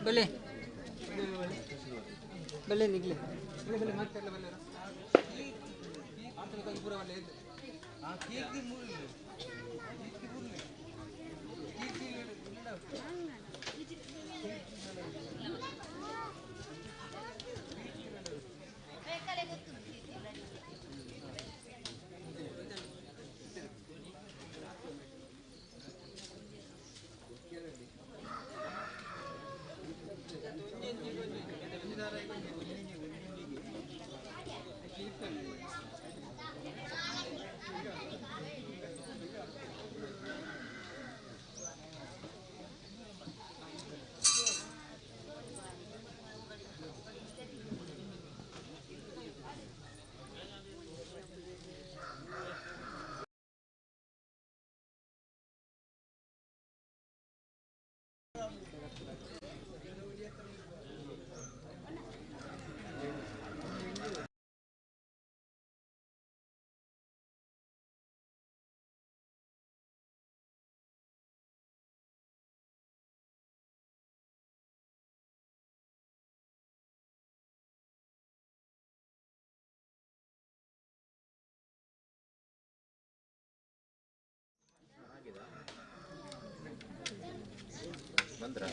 बल्ले बल्ले निकले बल्ले बल्ले मत कर ले बल्ले आप तो कल पूरा वाले हां केक की मूल केक की मूल केक की बेकले ಗೊತ್ತುಂಟು ಬಂದ್ರ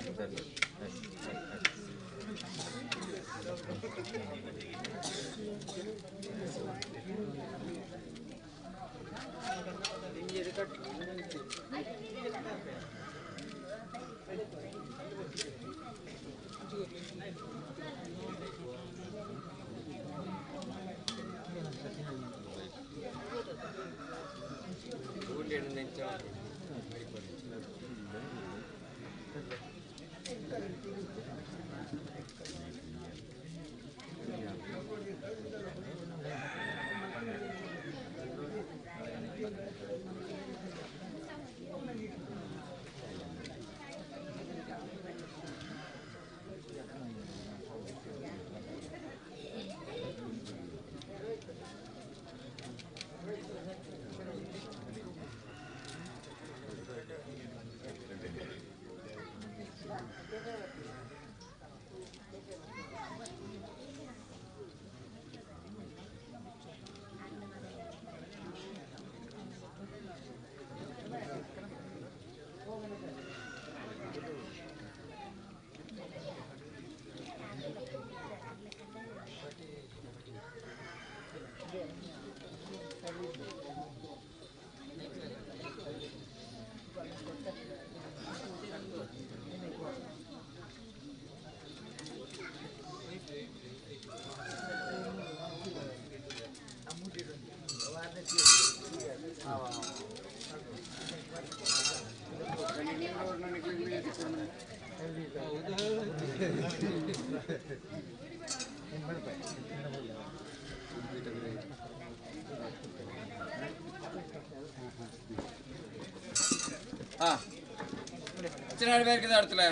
ചില പേർക്ക് നടത്തില്ല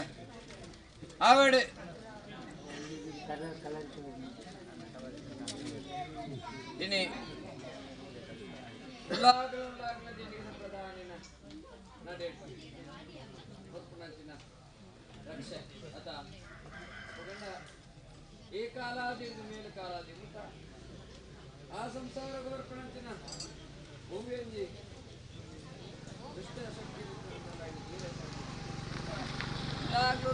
അവിടെ ini ಈ ಕಾಲಾದಿ ಮೇಲೆ ಕಾಲಾದಿ ಆ ಸಂಸಾರ ಸಮರ್ಪಣಂಚಿನ ಭೂಮಿಯಲ್ಲಿ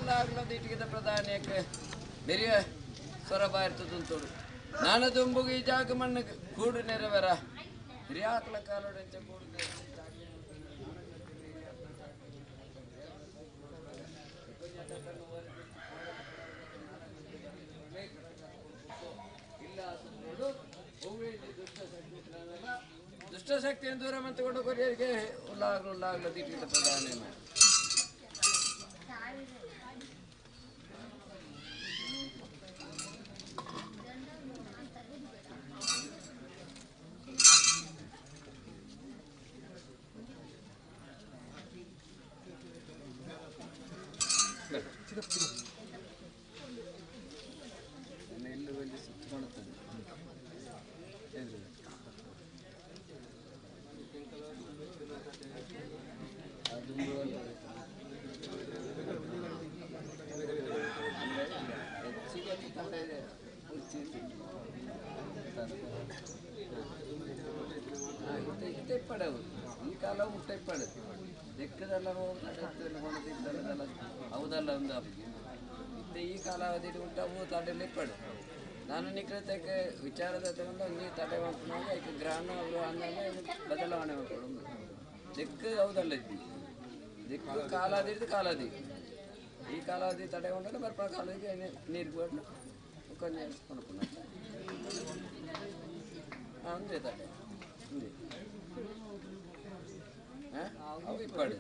ಲಾಗ್ಲದ ಪ್ರಧಾನಿಯಕ್ಕೆ ಬೆರಿಯ ಸೊರಬ ಇರ್ತದಂತೋಡು ನಾನು ದುಂಬುಗಿ ಜಾಗ ಮಣ್ಣು ಕೂಡು ನೆರವೇರ ಹಿರಿಯಾಕ್ಲ ಕಾಲೋಡಂಚ ಕೂಡು ದುಷ್ಟಶಕ್ತಿಯನ್ನು ದೂರ ಮಂತುಕೊಂಡು ಕೊರಿಯರಿಗೆ ಉಲ್ಲಾಗ್ಲ ದೀಟಿದ ಪ್ರಧಾನ ಎಲ್ಲುವಲ್ಲಿ ಸುತ್ತುಕೊಳ್ಳುತ್ತದೆ ಪಡವು ಈ ಕಾಲ ಮುಟ್ಟೆ ಪಡದು ಲೆಕ್ಕದೆಲ್ಲ ಹೋಗಿದ್ದಲ್ಲ ಹೌದಲ್ಲ ಒಂದು ಇತ್ತೆ ಈ ಕಾಲಾವಧಿ ಉಂಟವು ತಡೆಯಲ್ಲೇ ಪಡು ನಾನು ನಿಖರತೆಗೆ ವಿಚಾರದ ತಗೊಂಡು ನೀ ತಡೆ ಮಾಡ್ಕೊಂಡಾಗ ಈಗ ಗ್ರಹಣ ಅವರು ಆಮೇಲೆ ಬದಲಾವಣೆ ಮಾಡ್ಕೊಳ್ಳೋದು ಲೆಕ್ಕ ಹೌದಲ್ಲ ಇದ್ದಿ ಲೆಕ್ಕ ಕಾಲಾದಿದ್ದು ಕಾಲಾದಿ ಈ ಕಾಲಾವಧಿ ತಡೆಗೊಂಡಾಗ ಬರ್ಪ ಕಾಲದಿಗೆ ನೀರು ಕೊಟ್ಟು ಕೊಂಚ ಕೊಡ್ಕೊಂಡು ಅಂದೆ ತಡೆ ಹಿಂದೆ ಅವು ಇಪ್ಪಡು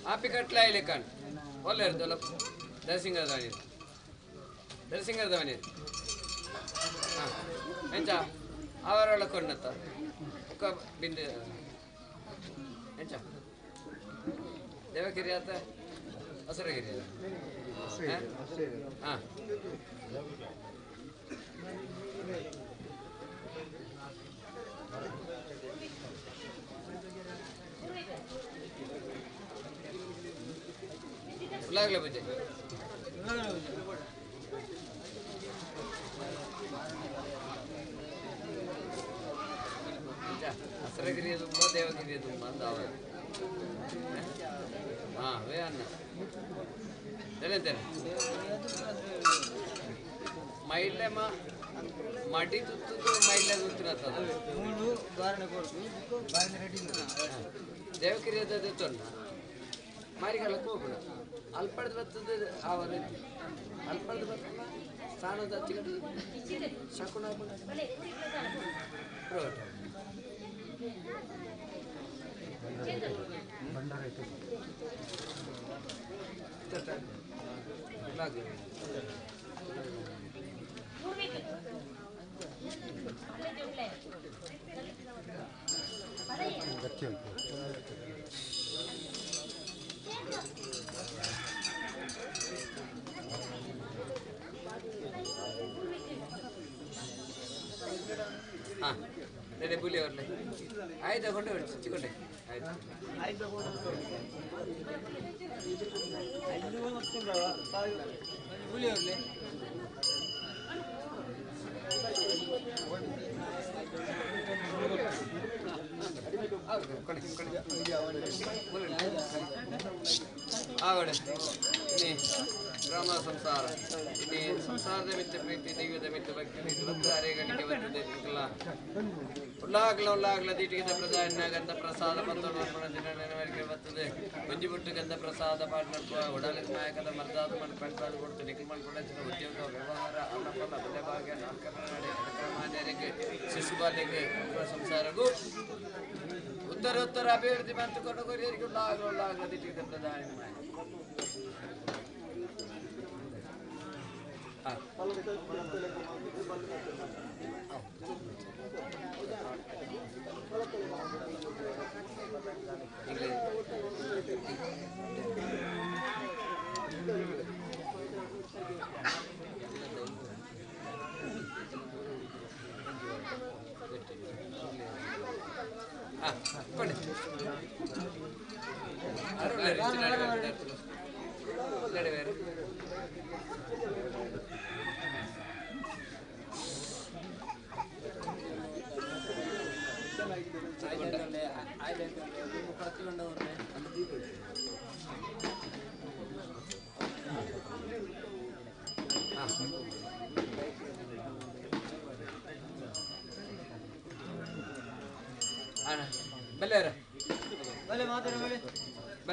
आपी कटला लेखन बोले दरसिंगर दवनी ಎಂಚ ಅವರೊಳ ಕೊಂಡತ್ತ ಬಿಂದು ಎಂಚ ದೇವಗಿರಿ ಆತ ಹಸಿರಗಿರಿ ಹಾಂ ಉಳ್ಳಾಗಲೇ ಬಜ್ಜೆ ಹಸಿರಗಿರಿಯ ತುಂಬ ದೇವಗಿರಿಯ ತುಂಬ ಅಂತ ಅವ ಹಾಂ ವೇ ಅನ್ನ ಎಲ್ಲಂತೇನೆ ಮೈಲೆಮ್ಮ ಮಡಿ ತುತ್ತು ಮೈಲೆ ತುತ್ತಿರತ್ತದ ದೇವಗಿರಿಯದ ತುತ್ತನ್ನ ಮಾರಿಗಾಲಕ್ಕೆ ಹೋಗೋಣ ಅಲ್ಪಡ್ದು ಬರ್ತದೆ ಅವರ ಅಲ್ಪಡ್ದು ಬರ್ತಲ್ಲ ಸ್ಥಾನದ ಹಚ್ಚಿಗಡಿ ಶಕುನ ಹಾಂ ನೆನೆ ಬುಲಿ ಅವ್ರಲ್ಲೇ ಆಯ್ತಾ ಕೊಂಡೆ ಬಿಡಿ ಚಿಚ್ಚಿಕೊಂಡೆ ಆಯ್ತು ಬುಲಿ ಅವ್ರಲ್ಲೇ ಆವಡೆ ಇನ್ನೇ ಗ್ರಾಮ ಸಂಸಾರ ಇನ್ನೇ ಸಂಸಾರದ ಮಿತ್ತ ಪ್ರೀತಿ ದೈವದ ಮಿತ್ತ ಭಕ್ತಿ ಇವತ್ತು ಅರೆಗಳಿಗೆ ಬರ್ತದೆ ಉಳ್ಳಾಗ್ಲ ದೀಟಿಗೆ ಪ್ರಧಾನ ಗಂಧ ಪ್ರಸಾದ ಮತ್ತು ದಿನವರೆಗೆ ಬರ್ತದೆ ಮುಂಜಿಬಿಟ್ಟು ಗಂಧ ಪ್ರಸಾದ ಪಾಟ್ನಪ್ಪ ಒಡಲಿನ ನಾಯಕದ ಮರ್ದಾದ ಮಾಡಿ ಪಂಚಾದ ಕೊಡ್ತು ನಿಖಿಲ್ ಮಾಡ್ಕೊಂಡ ಉದ್ಯೋಗ ವ್ಯವಹಾರ ಅನ್ನಪಲ್ಲ ಬಲೆ ಭಾಗ್ಯ ನಾಲ್ಕರ ನಡೆ ಮಾನ್ಯರಿಗೆ ಶಿಶುಬಾಲ್ಯಗೆ ಸಂಸಾರಗೂ ಉತ್ತರ ಅಭಿವೃದ್ಧಿ ಮಾಡ್ತುಕೊಂಡು ಕೊರಿಯರಿಗೆ ಉಳ್ಳಾಗ್ಲ ದೀಟಿಗೆ ಪ್ರಧಾನ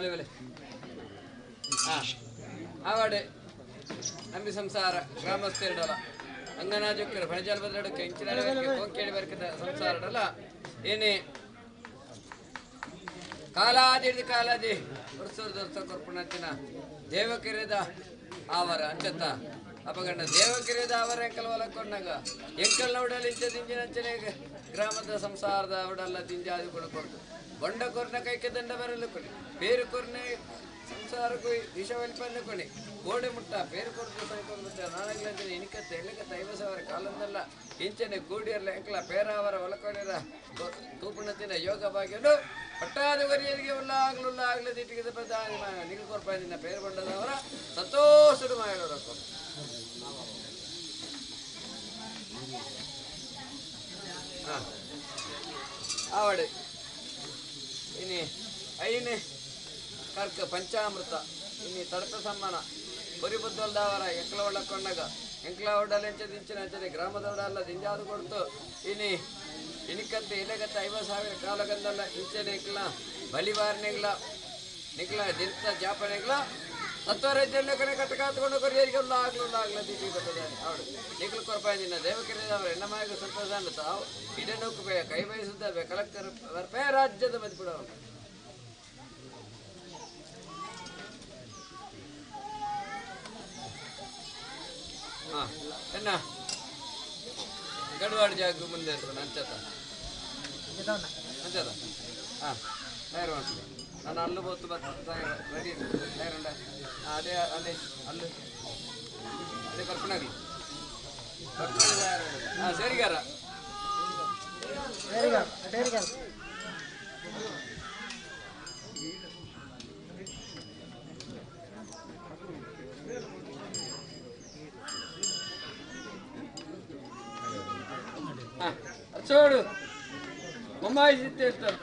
ಬಲೆ ಆವಾಡೆ ನಂಬಿ ಸಂಸಾರ ಗ್ರಾಮಸ್ಥರಡಲ್ಲ ಅಂಗನಾಜುಕ್ಕರ ಬಣಜಾಲ ಬದಲಡಕ್ಕೆ ಇಂಚಿನ ಕೊಂಕೇಳಿ ಬರ್ಕದ ಸಂಸಾರಡಲ್ಲ ಏನೇ ಕಾಲಾದಿ ವರ್ಷ ಕೊರ್ಪುಣತ್ತಿನ ದೇವಕೆರೆದ ಆವರ ಅಂಚತ್ತ ಅಪಗಂಡ ದೇವಕೆರೆದ ಆವರ ಎಂಕಲ್ ಹೊಲಕೊಂಡಾಗ ಎಂಕಲ್ನ ಉಡಲ್ ಇಂಚಿನ ಗ್ರಾಮದ ಸಂಸಾರದ ಉಡಲ್ಲ ತಿಂಜಾದಿ ಕೊಡ್ಕೊಡ್ತು ಬೊಂಡ ಕೊರ್ನ ಕೈಕೆ ದಂಡ ಬರಲು ಕೊಡಿ ಬೇರು ಕೊರ್ನೆ ಸಂಸಾರಕ್ಕೂ ವಿಷವಲ್ಪನ್ನು ಕೊಡಿ ಗೋಡೆ ಮುಟ್ಟ ಬೇರು ಕೊರ್ದು ಸೈಕೊಳ್ಬಿಟ್ಟ ನಾಳೆಗಳ ಇನಿಕತ್ತೆ ಎಳ್ಳಿಕತ್ತ 50,000 ಕಾಲಂದಲ್ಲ ಇಂಚನೆ ಕೂಡಿಯರ್ಲ ಎಂಕಲ ಪೇರಾವರ ಹೊಲಕೊಡಿರ ತೂಪುಣತಿನ ಯೋಗ ಭಾಗ್ಯನು ಪಟ್ಟಾಧಿಕಾರಿಯರಿಗೆ ಉಳ್ಳಾಗ್ಲ ದಿಟ್ಟಿಗೆ ಪ್ರಧಾನಿ ನಿಗಲ್ ಕೊರ್ಪಾಯದಿಂದ ಪೇರು ಕೊಂಡದವರ ಸಂತೋಷಡು ಮಾಡೋರಪ್ಪ ಆವಡೆ ಇನಿ ಐನೆ ಕರ್ಕ ಪಂಚಾಮೃತ ಇನಿ ತಡಪ ಸಮ್ಮಾನ ಬುದ್ಧಲ್ದವರ ಎಂಕ್ಲ ಒಳ್ಳಕೊಂಡಾಗ ಎಂಕ್ಲ ಒಡ್ಡಲೆಂಚದಿಂಚಿನ ಗ್ರಾಮದವರಲ್ಲ ದಿಂಜಾದು ಕೊಡ್ತು ಇನಿ ಇನಿಕಂತೆ ಇಲೆಗತ್ತ 50,000 ಕಾಲಗಂದಲ್ಲ ಇಂಚನೆ ನಿಕ್ಲ ಬಲಿವಾರನೆಗ್ಲ ನಿಕ್ಲ ದಿನ ಜಾಪನೆಗ್ಲ ತತ್ವರೈತಲ್ಲ ಕಡೆ ಕಟ್ಟಕಾತ್ಕೊಂಡು ಕೊರಿಯರಿಗೆ ಆಗ್ಲ ದೀಟಿ ಬರ್ತದಾನೆ ಅವಳು ನಿಕ್ಲು ಕೊರಪಾಯದಿನ ದೇವಕೆರೆದವರ ಎಣ್ಣಮಾಯಿಗೆ ಸಂತೋಷ ತಾವು ಇದನ್ನೋಕು ಕೈ ಬಯಸುತ್ತವೆ ಕಲೆಕ್ಟರ್ ವರ್ಪೇ ರಾಜ್ಯದ ಮದಿಬಿಡವನು ಹಾಂ ಎನ್ನ ಗಡವಾಡ ಜಾಗ ಮುಂದೆ ಇರ್ತಾನೆ ಅಂಚತ ಹಾಂ ತಯಾರು ಮಾಡ್ತೀನಿ ನಾನು ಅಲ್ಲು ಬತ್ತು ರೆಡಿ ತಯಾರುಂಡ ಅದೇ ಅಲ್ಲು ಅದೇ ಕರ್ಪಣಾಗಲಿ ಹಾಂ ಸೇರಿಗಾರ చూడు అమ్మాయి చిత్తేస్తారు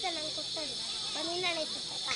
ನಂಗೆ ಕೊಡ್ತಾಳೆ ನೀನು ನಡೀತಕ್ಕ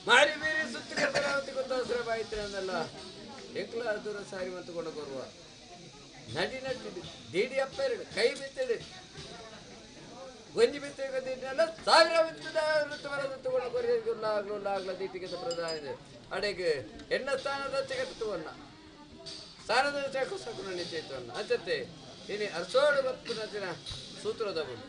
ಮಾರಿ ಬೇರೆ ಸುತ್ತಿ ಕಟ್ಟರಾವತಿ ಗೊತ್ತವಸರ ಬಾಯಿತ್ರೆ ಅಂದಲ್ಲ ಎಕ್ಲ ದೂರ ಸಾರಿ ಮತ್ತು ಕೊಡ ಬರುವ ನಡಿ ನಟ್ಟಿಡು ದೇಡಿ ಅಪ್ಪ ಎರಡು ಕೈ ಬಿತ್ತಿಡು ಗೊಂಜಿ ಬಿತ್ತಿಲ್ಲ ಸಾವಿರ ಋತುವರ ಕೊರಿಯಲ್ಲ ದೀಟಿಗೆ ಪ್ರಧಾನ ಅಡೆಗೆ ಎಣ್ಣ ಸ್ಥಾನದ ತೆಗೆದುವನ್ನ ಸ್ಥಾನದ ಚಾಕುಸಕುನ ನಿಶ್ಚಯಿತವನ್ನ ಅಂಚತ್ತೆ ಇನಿ ಅರ್ಸೋಡು ಗೊತ್ತು ನಚಿನ ಸೂತ್ರದ ಬಂದು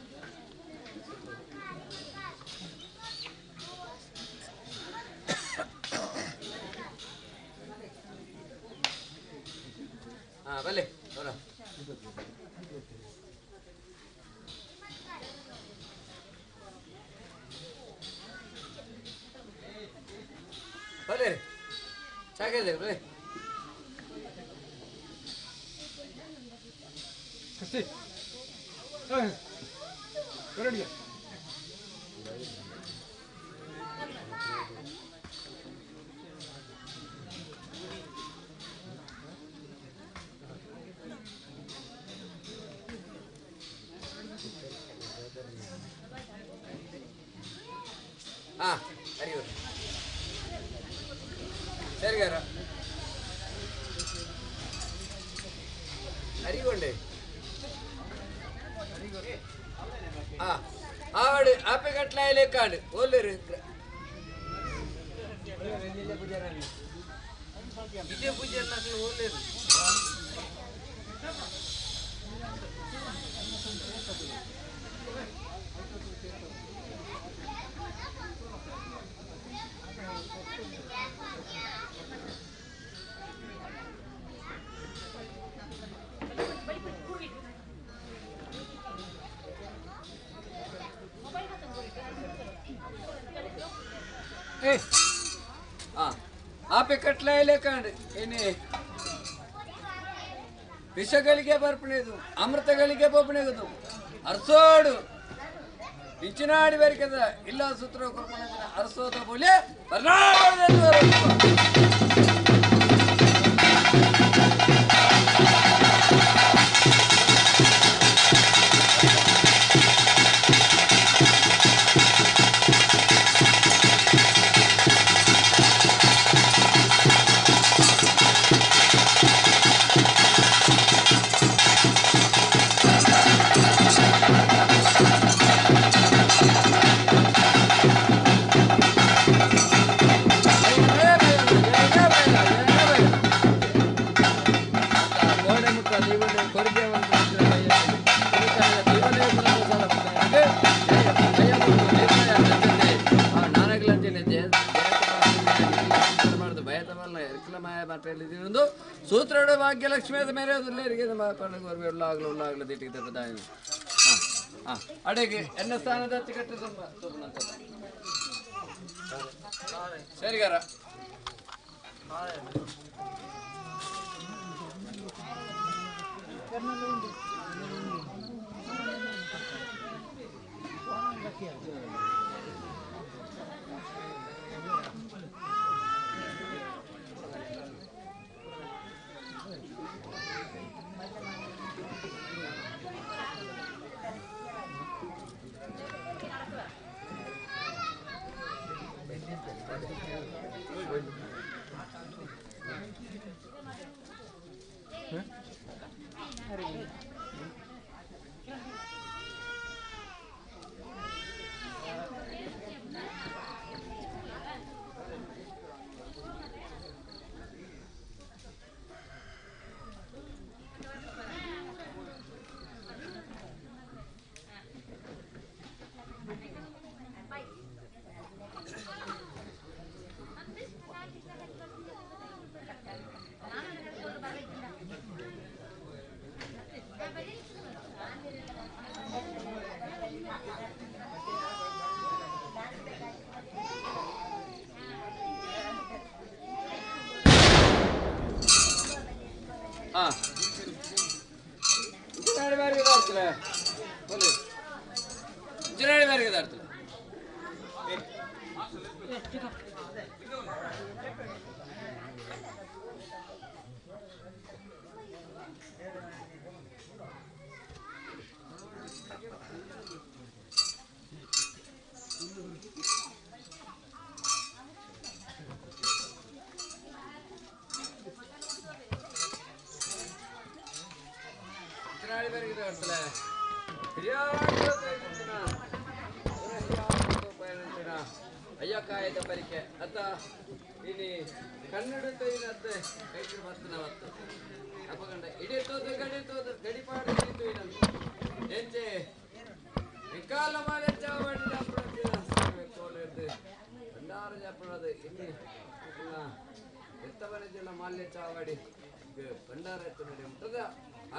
ಬಲೆ ಅವರ ಬಲೆ ಸಾಕಿದೆ ಬಲೆ ಹೊರಡಿಯ ಅರಿವು ಸರಿಗಾರ ಅರಿಗೊಂಡೆ ಆವಡು ಆಪೆ ಕಟ್ಲಾಯಲೆ ಕಾಡು ಒಳ್ಳೆರು ವಿಜಯ ಪೂಜೆ ಒಳ್ಳೆರು ಆಪೆ ಕಟ್ಲಾಯಲೆ ಕಾಂಡು ಏನೇ ವಿಷಗಳಿಗೆ ಬರ್ಪಣೆದು ಅಮೃತಗಳಿಗೆ ಬೊಬ್ಬಣೆಗದು ಅರ್ಸೋಡು ಇಂಚಿನಾಡಿ ಬೇರಿಕದ ಇಲ್ಲ ಸೂತ್ರ ಅರಸೋದ ಬೋಲೆ ಸೂತ್ರಡು ಭಾಗ್ಯಲಕ್ಷ್ಮಿಯಾದ ಮೇಲೆ ಉಳ್ಳಾಗಲು ದಿಟ್ಟಿಗೆ ಪ್ರಧಾನ ಅಡೆಗೆ ಎನ್ನ ಸ್ಥಾನದ ಟಿಕೆಟ್ ಸರಿಗಾರ ಹಾ ಇಂಜಿನಾಡಿ ಬಾರಿಗೆ ದಾಡ್ತಲೆ ಬಲ್ಲಿ ಇಂಜಿನಾಡಿ ಬಾರಿಗೆ ದಾಡ್ತಲೆ ಅಯ್ಯಕಾಯದ ಪರಿಕೆ ಅತ್ತ ಇನಿ ಕನ್ನಡದ ಏನತ್ತೆ ಕೈಗೆ ಬರ್ತನವತ್ತು ಅಪಗಂಡ ಇಡಿತೋದು ಗಡಿತೋದು ಗಡಿಪಾಡು ಹಿಡಿತು ಏನಂತ ಎಂಚೆ ವಿಕಾಲ ಮಾಲೆ ಚಾವಡಿ ಅಪ್ಪಣೆ ತೋಲೆದ್ದು ಭಂಡಾರ ಜಪ್ಪಣದು ಇಲ್ಲಿ ಎತ್ತವನ ಜನ ಮಾಲ್ಯ ಚಾವಡಿ ಭಂಡಾರ ಎತ್ತನಡೆ ಮುಟ್ಟದ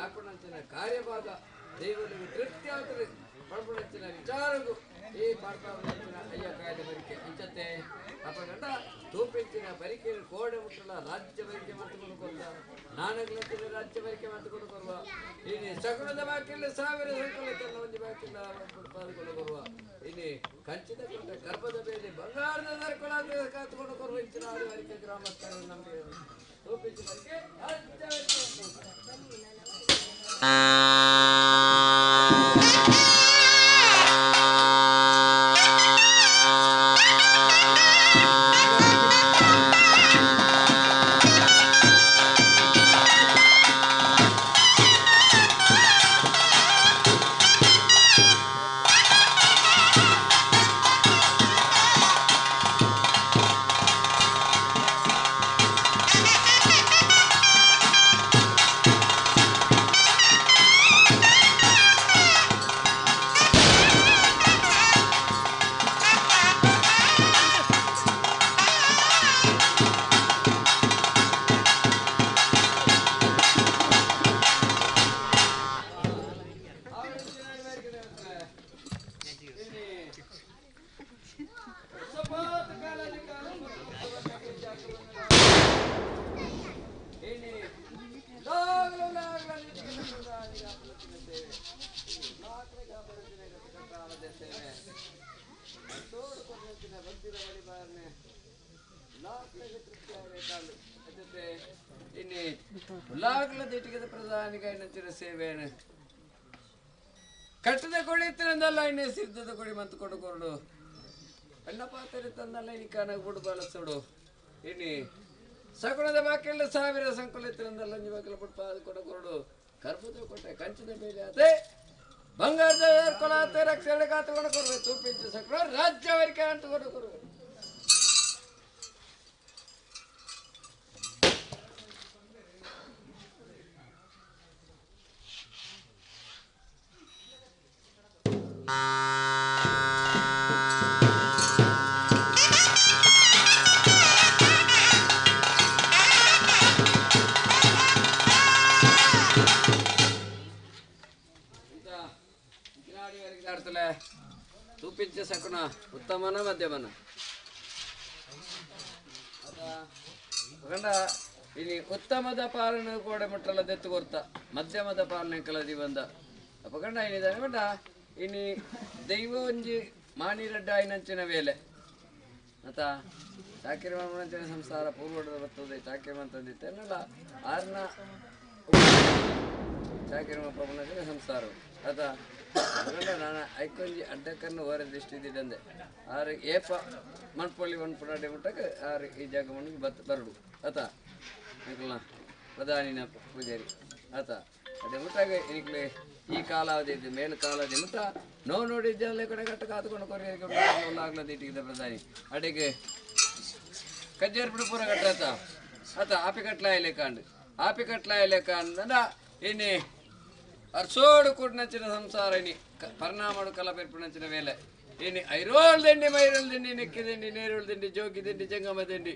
ಆಪಣಂಚಿನ ಕಾರ್ಯಭಾಗ ದೈವನಿಗೆ ತೃಪ್ತಿ ಆಗ್ತದೆ ಪಡ್ಪಣಂಚಿನ ವಿಚಾರಗೂ ಈ ಪಾಡ್ಪಾವನಂಚಿನ ಅಯ್ಯಕಾಯದ ಬರಿಕೆ ಇಂಚತೆ ಅಪಗಂಡ ತೂಪಿಂಚಿನ ಬರಿಕೆ ಕೋಡೆ ಮುಟ್ಟಲ ರಾಜ್ಯ ಬರಿಕೆ ಮಾತುಕೊಂಡು ಕೊಡುವ ನಾನಗ್ಲಂಚಿನ ರಾಜ್ಯ ಬರಿಕೆ ಮಾತುಕೊಂಡು ಕೊಡುವ ಇನ್ನು ಸಗುಣದ ಬಾಕಿಲ್ಲ ಸಾವಿರ ಸಂಕಲಕನ್ನ ಒಂದು ಬಾಕಿಲ್ಲ ಪಾಲ್ಕೊಂಡು ಬರುವ ಇನ್ನು ಕಂಚಿದ ಕೊಟ್ಟ ಗರ್ಭದ ಬೇಲಿ ಬಂಗಾರದ ಸರ್ಕಲಾದ ಕಾತುಕೊಂಡು ಕೊರುವ ಇಂಚಿನ ಆಡುವರಿಕೆ ಗ್ರಾಮಸ್ಥರ ನಮಗೆ ತೂಪಿಂಚಿನ ಬರಿಕೆ ಉಲ್ಲಾಗ್ಲದಿಟ್ಟಿಗೆ ಪ್ರಧಾನಿಗೈನಂಚಿನ ಸೇವೆಯನ್ನು ಕಟ್ಟದ ಕೊಡಿ ತಂದಲ್ಲ ಇನ್ನೇ ಸಿದ್ಧದ ಕೊಡಿ ಮಂತ್ ಕೊಡು ಅಣ್ಣ ಪಾತ್ರೆ ತಂದಲ್ಲ ಇನಿ ಕಾನಾಗ ಬಿಡು ಬಳಸೋಡು ಇನಿ ಸಗುಣದ ಬಾಕಿಲ್ಲ ಸಾವಿರ ಸಂಕುಲಿತರಂದಲ್ಲ ಅಂಜು ಬಾಕಿಲ ಬಿಟ್ಟು ಪಾದ ಕೊಡು ಕರ್ಬುದ ಕೊಟ್ಟೆ ಕಂಚಿನ ಮೇಲೆ ಅದೇ ಬಂಗಾರದ ಕೊಲಾತೆ ರಕ್ಷಣೆ ಕಾತುಕೊಂಡು ಕೊಡ್ಬೇಕು ತೂಪಿಂಚು ಸಕಲ ರಾಜ್ಯವರಿಗೆ ಅಂತ ಕೊಡು ತೂಪಿಂಚ ಸಕುಣ ಉತ್ತಮನ ಮಧ್ಯಮನ ಗಂಡ ಇನಿ ಉತ್ತಮದ ಪಾಲನೆ ಕೋಡೆ ಮುಟ್ಟಲ ದೆತ್ತು ಕೊರ್ತ ಮಧ್ಯಮದ ಪಾಲನೆ ಕಲದಿ ಬಂದ ಅಪಗಂಡ ಏನಿದೆ ಗಂಡ ಇನಿ ದೈವ ಒಂಜಿ ಮಾನಿರಡ್ಡ ಐನಂಚಿನ ವೇಲೆ ಆತ ಚಾಕಿರಿ ಮಂಚಿನ ಸಂಸಾರ ಪೂರ್ವಡದ ಬರ್ತದೆ ಚಾಕಿರಿ ಮಂತಂದಿತ್ತೆ ಅನ್ನಲ್ಲ ಆರ್ನ ಚಾಕಿರಿ ಮಂಚಿನ ಸಂಸಾರ ಆತ ನಾನು ಐಕೊಂಜಿ ಅಡ್ಡಕ್ಕನ್ನು ಹೊರ ದೃಷ್ಟಿದ್ದಂದೆ ಆರು ಏಪ ಮಣ್ಪೊಳ್ಳಿ ಮಣ್ಪುಡಾಡೆ ಮುಟ್ಟಕ್ಕೆ ಆರು ಈ ಜಾಗ ಮಣ್ಣಿಗೆ ಬರಡು ಆತ ನಿಕ್ಲ ಪ್ರಧಾನಿನ ಪೂಜಾರಿ ಆತ ಅದೇ ಮುಟ್ಟಾಗ ನಿಕ್ಲೆ ಈ ಕಾಲಾವಧಿ ಇದ್ದು ಮೇಲು ಕಾಲಾವಧಿ ಮುಟ್ಟ ನೋವು ನೋಡಿದ್ದೆಲ್ಲ ಕಡೆ ಕಟ್ಟ ಕಾತ್ಕೊಂಡು ಕೊರಿಯಾಗ್ಲದ ಇಟ್ಟಿದ್ದ ಪ್ರಧಾನಿ ಅಡಿಗೆ ಕಜ್ಜೇರ್ ಬಿಡು ಪೂರ ಕಟ್ಟ ಆತ ಆಪಿ ಕಟ್ಲಾಯಲೆ ಕಾಂಡು ಆಪಿ ಕಟ್ಲಾಯಲೆ ಕಾಂಡ ಇನ್ನಿ ಅರ್ಸೋಡು ಕೂಡ್ನಂಚಿನ ಸಂಸಾರ ಇನಿ ಪರಿಣಾಮಡು ಕಲಪೆರ್ಪುನಂಚಿನ ವೇಲೆ ಇನಿ ಐರೋಳ್ ದಿಂಡಿ ಮೈರೋಳ್ ದಿಂಡಿ ನೆಕ್ಕಿ ದಿಂಡಿ ನೇರೋಳ್ ದಿಂಡಿ ಜೋಗಿ ದಿಂಡಿ ಜಂಗಮ ದಿಂಡಿ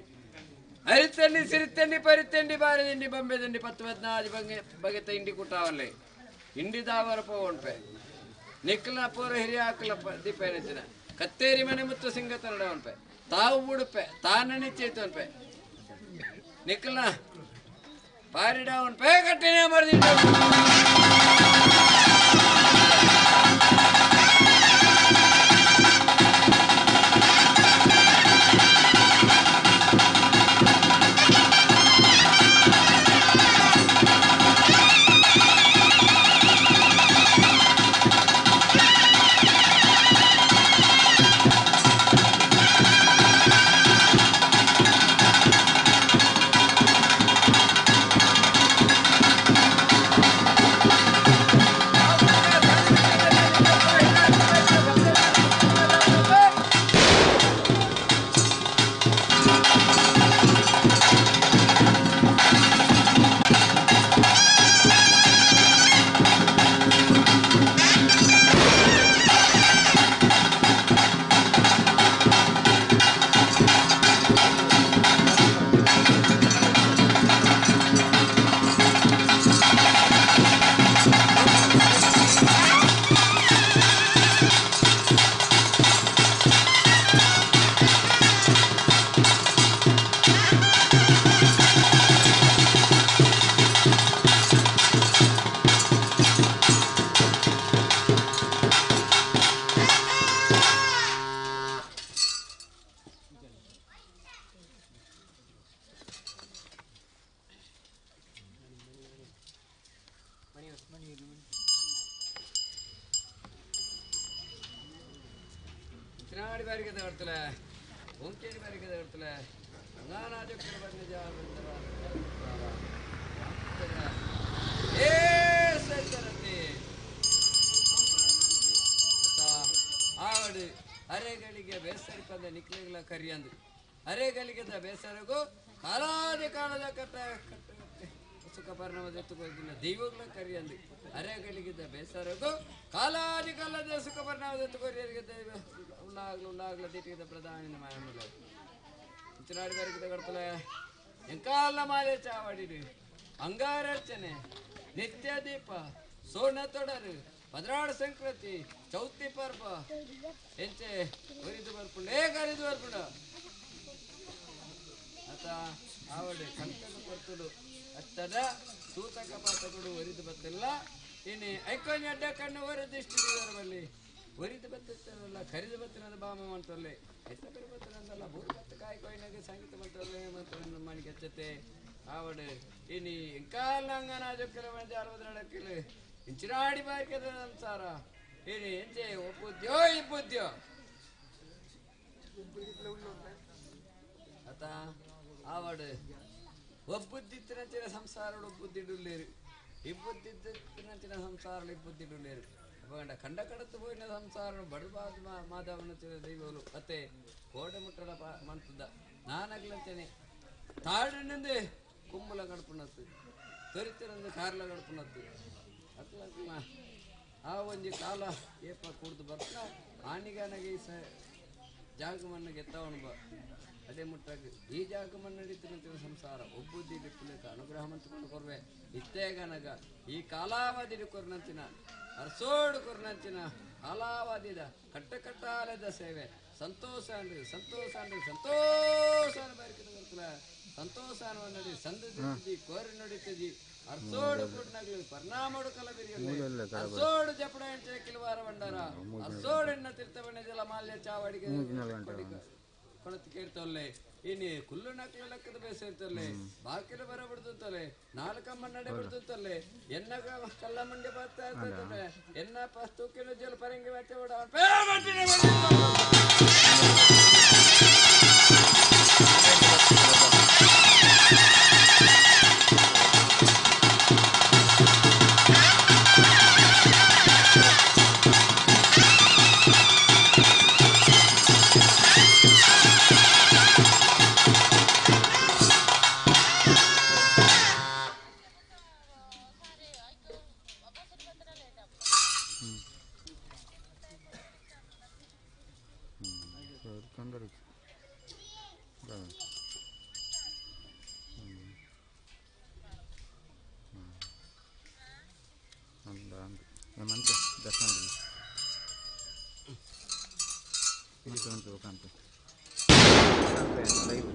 ಅರಿತಂಡಿ ಸಿರಿತಂಡಿ ಪರಿತಂಡಿ ಬಾರಿ ದಿಂಡಿ ಬೊಂಬೆ ದಿಂಡಿ 10-14 ಬಗೆತ ಇಂಡಿ ಕುಟ್ಟಾವಲ್ಲೇ ಇಂಡಿ ದಾವರ ಪೋವಣ್ಪೆ ನಿಕ್ಕಲ ಪೂರ ಹಿರಿಯ ಹಾಕಲ ದೀಪ ನೆಚ್ಚಿನ ಕತ್ತೇರಿ ಮನೆ ಮುತ್ತು ಸಿಂಗತ ನಡವನ್ಪೆ ತಾವು ಬುಡುಪೆ ತಾನನಿ ಚೇತವನ್ಪೆ ನಿಕ್ಕಲ ಪಾರಿಡ ಅವನು ಪೇ ಕಟ್ಟಿನೇ ಬರ್ದಿಟ್ಟು ಚಿನಾಡಿ ಬಾರಿಗೆ ತಗೊಳ್ತಲೆ ಒಂಕೇಡಿ ಬಾರಿಗೆ ತಗೊಳ್ತಲೆ ನಾನಾಜಕ್ಕರ ಬಂದ ಏ ಸೈತರತಿ ಆವಡು ಅರೆಗಳಿಗೆ ಬೇಸರಿಪದ ನಿಕ್ಲಿಗಳ ಕರಿಯಂದು ಅರೆಗಳಿಗೆ ಬೇಸರಗೂ ಕಾಲಾದಿ ಕಾಲದ ಕಟ್ಟ ಸುಖ ಪರಿಣಾಮದ ಎತ್ತುಕೋದಿಲ್ಲ ದೈವಗಳ ಕರಿಯಂದು ಅರೆಗಳಿಗಿದ್ದ ಬೇಸರಗೂ ಕಾಲಾದಿ ಕಾಲದ ಸುಖ ಪರಿಣಾಮದ ಎತ್ತುಕೋರಿಯರಿಗೆ ದೈವ ಉಳ್ಳಾಗ್ಲು ದೀಟಿಗಿದ್ದ ಪ್ರಧಾನ ಮಾಯಮಿಲ್ಲ ಚಿನಾಡಿ ಬಾರಿಗೆ ತಗೊಳ್ತಲೆ ಎಂಕಾಲ ಮಾಲೆ ಚಾವಡಿಡು ಅಂಗಾರರ್ಚನೆ ನಿತ್ಯ ದೀಪ ಸೋಣ ತೊಡರು ಪದ್ರಾಡ ಸಂಕ್ರಾಂತಿ ಚೌತಿ ಪರ್ವ ಎಂಚೆ ಒರಿದು ಬರ್ಪುಂಡು ಕರಿದು ಬರ್ಪುಂಡು ಆತ ಆವಡೆ ಕಂಟಕ ಪರ್ತುಡು ಅತ್ತದ ಸೂತಕ ಪಾತಗಳು ಒರಿದು ಬತ್ತಿಲ್ಲ ಇನ್ನು ಐಕೋನಿ ಅಡ್ಡ ಕಣ್ಣು ಒರೆದಿಷ್ಟಿದ್ದಾರೆ ಬಲ್ಲಿ ಒರಿದು ಬತ್ತಿರ್ತಾರಲ್ಲ ಕರಿದು ಬತ್ತಿನದ ಬಾಮ ಮಾಡ್ತಲ್ಲೇ ಎತ್ತ ಬೇರೆ ಬತ್ತಿನಂದಲ್ಲ ಭೂತ ಬತ್ತ ಕಾಯ್ಕೋಯಿನಾಗೆ ಸಂಗೀತ ಮಾಡ್ತಲ್ಲ ಮತ್ತು ಮಣಿಗೆ ಹಚ್ಚತ್ತೆ ಆವಡೆ ಇನ್ನು ಎಂಕಾಲಂಗನ ಜೊಕ್ಕಲ ಮಂದಿ 60 ಇಂಚಿನಾಡಿ ಬಾರಿಕದ ಸಂಸಾರ ಏನಿ ಎಂಜೆ ಒಪ್ಪುದ್ಯೋ ಇಬ್ಬುದ್ಯೋ ಆತ ಆವಡು ಒಬ್ಬುದ್ದಿತ್ತಿನ ಸಂಸಾರ ಒಬ್ಬುದ್ದಿಡುಲ್ಲೇರು ಇಬ್ಬುದ್ದಿತ್ತಿನ ಸಂಸಾರ ಇಬ್ಬುದ್ದಿಡುಲ್ಲೇರು ಅಪಗಂಡ ಕಂಡ ಕಡತ್ತು ಹೋಯಿನ ಸಂಸಾರ ಬಡಬಾದ ಮಾಧವನ ದೈವಗಳು ಅತ್ತೆ ಕೋಟೆ ಮುಟ್ಟಲ ಮಂತದ ನಾನಗ್ಲಂತೇನೆ ತಾಡಿನಿಂದ ಕುಂಬಲ ಗಡಪುಣತ್ತು ತೊರಿತಿರಂದು ಕಾರ್ಲ ಗಡಪುಣತ್ತು ಅತ್ಲ ಆ ಒಂಜಿ ಕಾಲ ಏಪ ಕುಡ್ದು ಬರ್ತಾ ಆಣಿಗಾನಗೆ ಜಾಗ ಮಣ್ಣಿಗೆ ಎತ್ತವನು ಬ ಅದೇ ಮುಟ್ಟಾಗ ಈ ಜಾಗ ಮಣ್ಣು ನಡೀತಿರಂತಿನ ಸಂಸಾರ ಒಬ್ಬುದ್ದಿ ಬಿಪ್ಪುಲೇಕ ಅನುಗ್ರಹ ಮಂತ್ಕೊಂಡು ಕೊರ್ವೆ ಇತ್ತೇಗನಗ ಈ ಕಾಲಾವಧಿ ಕೊರ್ನಂಚಿನ ಅರ್ಸೋಡು ಕೊರ್ನಂಚಿನ ಕಾಲಾವಧಿದ ಕಟ್ಟಾಲದ ಸೇವೆ ಸಂತೋಷ ಅಂದ್ರಿ ಬಾರಿಕೆ ಬರ್ತಲ್ಲ ಸಂತೋಷ ನಡಿ ಸಂದಿ ಕೋರಿ ನಡೀತದಿ ಅರ್ಸೋಡು ಕುಡ್ನಗ್ಲಿ ಪರಿಣಾಮಡು ಕಲಬಿರಿಯಲ್ಲ ಅರ್ಸೋಡು ಜಪಡ ಎಂಚೆ ಕಿಲವಾರ ಬಂಡಾರ ಅರ್ಸೋಡು ಎನ್ನ ತೀರ್ಥವಣ್ಣ ಜಲ ಮಾಲ್ಯ ಚಾವಡಿಗೆ ಕೊಳತು ಕೇಳ್ತೊಲ್ಲೆ ಇನ್ನು ಕುಲ್ಲು ನಕ್ಲ ಲೆಕ್ಕದ ಬೇಸಿರ್ತಲ್ಲೆ ಬಾಕಿಲು ಬರ ಬಿಡ್ತಲೆ 4 ಮನ್ನಡೆ ಬಿಡ್ತಲೆ ಎನ್ನ ಕಲ್ಲ ಮಂಡಿ ಬರ್ತಾ ಇರ್ತದೆ ಎನ್ನ ತೂಕಿನ ಜಲ ಪರಂಗಿ ಬಟ್ಟೆ ಬಿಡ ఏమంటే దర్శనం కాంతి లైవ్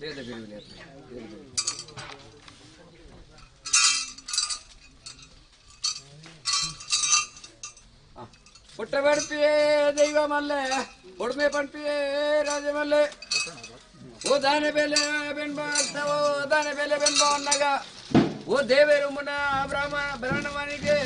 ದೇವದ ಬಿರುವಿಲೆ ಪುಟ್ಟ ಬಡ್ಪಿಯೇ ದೈವ ಮಲ್ಲೆ ಉಡುಮೆ ಪಂಪಿಯೇ ರಾಜ ಮಲ್ಲೆ ಓ ದಾನೆ ಬೆಲೆ ಬೆನ್ಬೋ ದಾನೆ ಬೆಲೆ ಬೆನ್ಬೋ ಅನ್ನಗ ಓ ದೇವೇರು ಮುನ ಬ್ರಾಹ್ಮಣಿಗೆ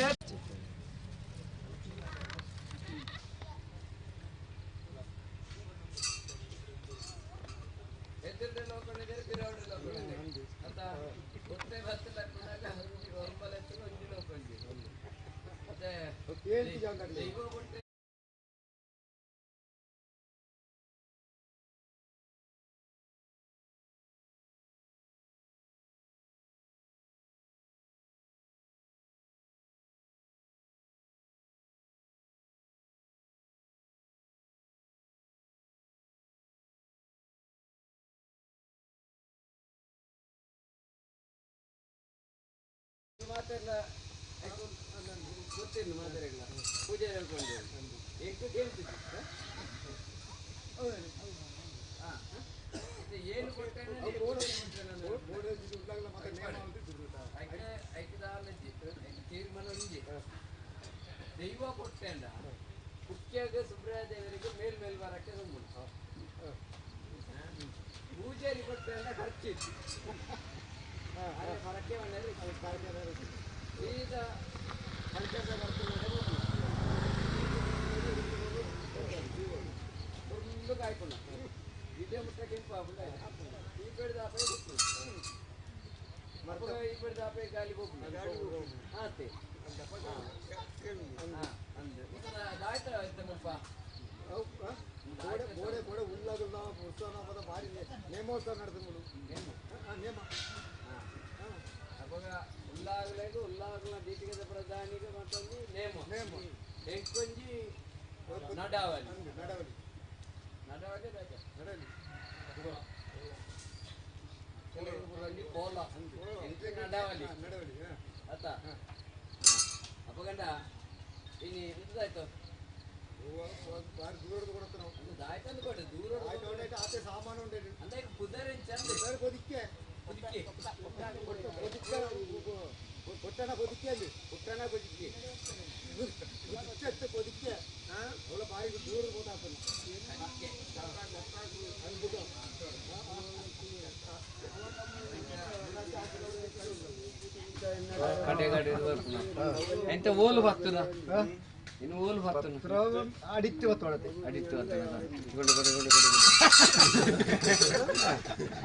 ಮಾತೆಲ್ಲ ಗೊತ್ತಿಲ್ಲ ಮಾತಾಡಿಲ್ಲ ಪೂಜೆ ಹೇಳ್ಕೊಂಡು ಎಷ್ಟು ಕೇಳ್ತಿದ್ದೆ ಏನು ಕೊಟ್ಟೇನೆ ತೀರ್ಮಾನ ದೈವ ಕೊಟ್ಟೆಂಡ ಮುಖ್ಯಾಗ ಸುಬ್ರಹ ದೇವರಿಗೆ ಮೇಲ್ ಬರಕ್ಕೆ ಸುಮ್ಮನೆ ಪೂಜಾರಿ ಕೊಟ್ಟೆಂಡ ಖರ್ಚಿತ್ತು ಹೊರಕ್ಕೆ ಈಗ ಪಂಚಾಯತ್ ಫುಲ್ಲು ಕಾಯ್ಕೊಂಡ ಇದೇ ಮುಟ್ಟ ಕೆಂಪು ಈ ಕಡೆ ದಾಪೆ ಬಿಟ್ಟು ಈ ಕಡೆ ದಾಪೆ ಗಾಳಿ ಹೋಗ್ಬಿಟ್ಟು ಆತೆ ಅಂದ್ರೆ ದಾಯ್ತಾ ಆಯ್ತಾ ಮುಪ್ಪ ಗೋಡೆ ಉಳ್ಳಾಗಲ್ಲ ಉತ್ಸವ ಭಾರಿ ನೇಮೋತ್ಸವ ನಡೆದು ನೇಮ ಅವಾಗ ಉಲ್ಲಾಗಲ ದೀಪಿಕದ ಪ್ರಧಾನಿಗೆ ಮತ್ತೊಂದು ನೇಮ ಹೆಂಕೊಂಜಿ ನಡಾವಳಿ ಕೋಲ ನಡಾವಳಿ ಆತ ಅಪ್ಪಗಂಡ ಇನ್ನು ಎಂತಾಯ್ತು ದಾಯ್ತಂದು ಕೊಟ್ಟೆ ದೂರ ಆತೆ ಸಾಮಾನು ಉಂಟು ಅಂದ್ರೆ ಕುದರೆ ಚಂದ ಕೊದಿಕ್ಕೆ ಕೊಟ್ಟಣ ಕೊದಿಕ್ಕೆ ಅಲ್ಲಿ ಕೊಟ್ಟಣ ಕೊದಿಕ್ಕೆ ಕೊದಿಕ್ಕೆ ಅವಳ ಬಾಯಿಗೆ ದೂರ ಗೊತ್ತಾಗ್ತದೆ ಎಂತ ಓಲು ಬರ್ತದ ಇನ್ನು ಓಲು ಬರ್ತದ ಅಡಿತ್ತು ಹೊತ್ತೊಳತೆ ಅಡಿತ್ತು